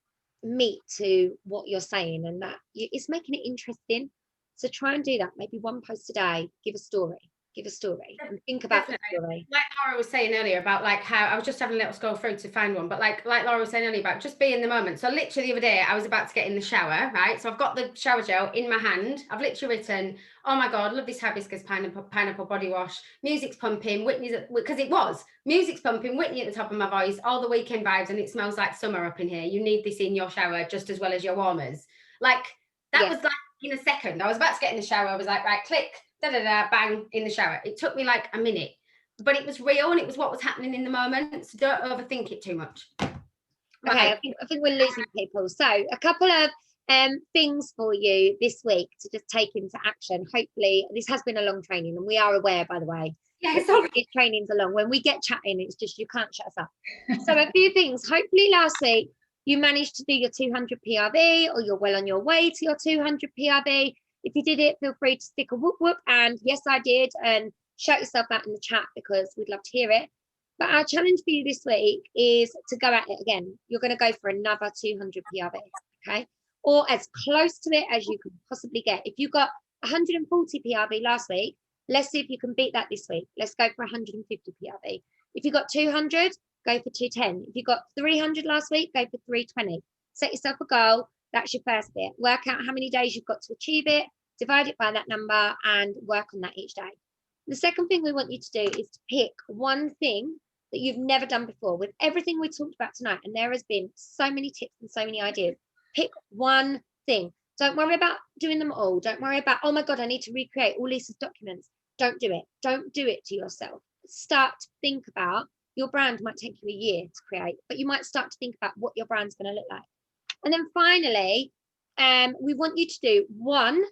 meat to what you're saying, and that it's making it interesting. So try and do that. Maybe one post a day, give a story and think about the story. Like Laura was saying earlier about like how I was just having a little scroll through to find one, but like Laura was saying earlier about just be in the moment. So literally the other day I was about to get in the shower, right? So I've got the shower gel in my hand. I've literally written, oh my God, love this hibiscus pineapple body wash. Music's pumping, Whitney's, because it was. Music's pumping, Whitney at the top of my voice, all the weekend vibes, and it smells like summer up in here. You need this in your shower just as well as your warmers. Like that was like in a second. I was about to get in the shower. I was like, right, click. Bang, in the shower. It took me like a minute, but it was real and it was what was happening in the moment. So don't overthink it too much. Okay, I think we're losing people. So a couple of things for you this week to just take into action. Hopefully, this has been a long training, and we are aware, by the way. Yeah, so training's are long. When we get chatting, it's just you can't shut us up. So a few things. Hopefully, last week you managed to do your 200 PRV, or you're well on your way to your 200 PRV. If you did it, feel free to stick a whoop whoop and yes, I did, and shout yourself out in the chat because we'd love to hear it. But our challenge for you this week is to go at it again. You're going to go for another 200 PRV, okay? Or as close to it as you can possibly get. If you got 140 PRV last week, let's see if you can beat that this week. Let's go for 150 PRV. If you got 200, go for 210. If you got 300 last week, go for 320. Set yourself a goal. That's your first bit. Work out how many days you've got to achieve it, divide it by that number, and work on that each day. The second thing we want you to do is to pick one thing that you've never done before. With everything we talked about tonight, and there has been so many tips and so many ideas, pick one thing. Don't worry about doing them all. Don't worry about, oh my God, I need to recreate all Lisa's documents. Don't do it. Don't do it to yourself. Start to think about, your brand might take you a year to create, but you might start to think about what your brand's going to look like. And then finally, we want you to do one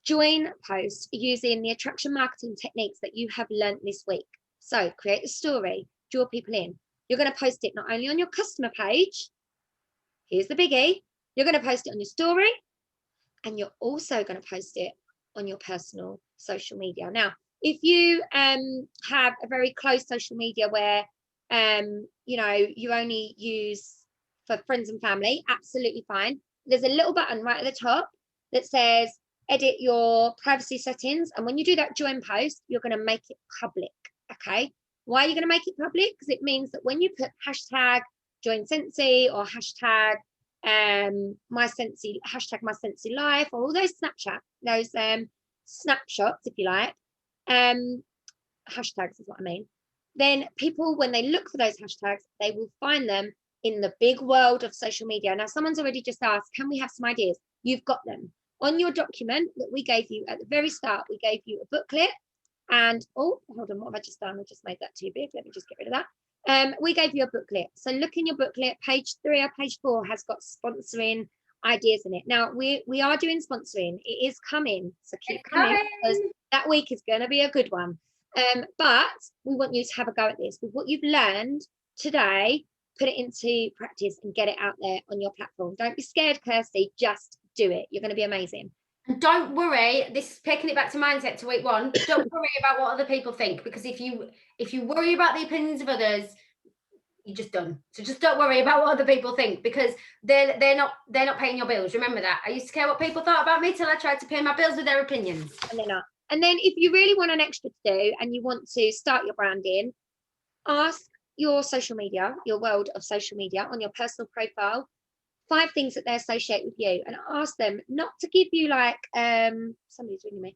join post using the attraction marketing techniques that you have learned this week. So create a story, draw people in. You're going to post it not only on your customer page, here's the biggie, you're going to post it on your story, and you're also going to post it on your personal social media. Now, if you have a very close social media where you know, you only use for friends and family, absolutely fine. There's a little button right at the top that says edit your privacy settings, and when you do that join post, you're going to make it public. Okay, why are you going to make it public? Because it means that when you put hashtag join Scentsy or hashtag my Scentsy life, or all those snapshots, if you like, hashtags is what I mean, then people, when they look for those hashtags, they will find them in the big world of social media. Now, someone's already just asked, can we have some ideas? You've got them. on your document that we gave you at the very start, we gave you a booklet. And oh, hold on, what have I just done? I just made that too big. Let me just get rid of that. We gave you a booklet. So look in your booklet, page 3 or page 4 has got sponsoring ideas in it. Now we are doing sponsoring. It is coming, so keep coming because that week is going to be a good one. But we want you to have a go at this with what you've learned today. Put it into practice and get it out there on your platform. Don't be scared, Kirsty. Just do it. You're going to be amazing. And don't worry, this is taking it back to mindset to week 1. Don't worry about what other people think, because if you worry about the opinions of others, you're just done. So just don't worry about what other people think, because they're not paying your bills. Remember that. I used to care what people thought about me till I tried to pay my bills with their opinions. And they're not. And then if you really want an extra to do and you want to start your branding, ask your social media, your world of social media on your personal profile, 5 things that they associate with you, and ask them not to give you like somebody's ringing me,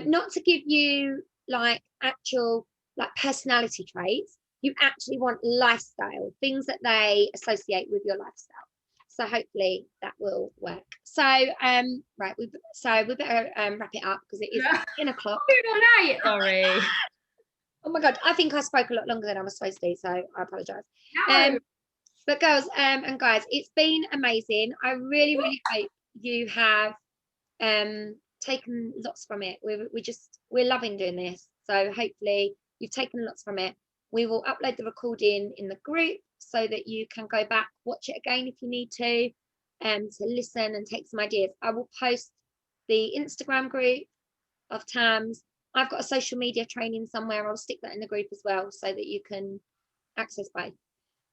not to give you like actual like personality traits. You actually want lifestyle, things that they associate with your lifestyle. So hopefully that will work. So right, we better wrap it up because it is 10 o'clock. Sorry. Oh my god, I think I spoke a lot longer than I was supposed to, so I apologize. No. But girls and guys, it's been amazing. I really hope you have taken lots from it. We're loving doing this, so hopefully you've taken lots from it. We will upload the recording in the group so that you can go back, watch it again if you need to listen and take some ideas. I will post the Instagram group of TAMS. I've got a social media training somewhere. I'll stick that in the group as well so that you can access both.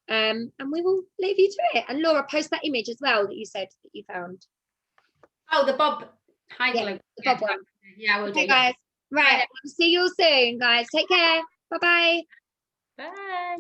And we will leave you to it. And Laura, post that image as well that you said that you found. Oh, the Bob Heidler. The Bob one. Yeah, I will do. Guys. Right. See you all soon, guys. Take care. Bye-bye. Bye.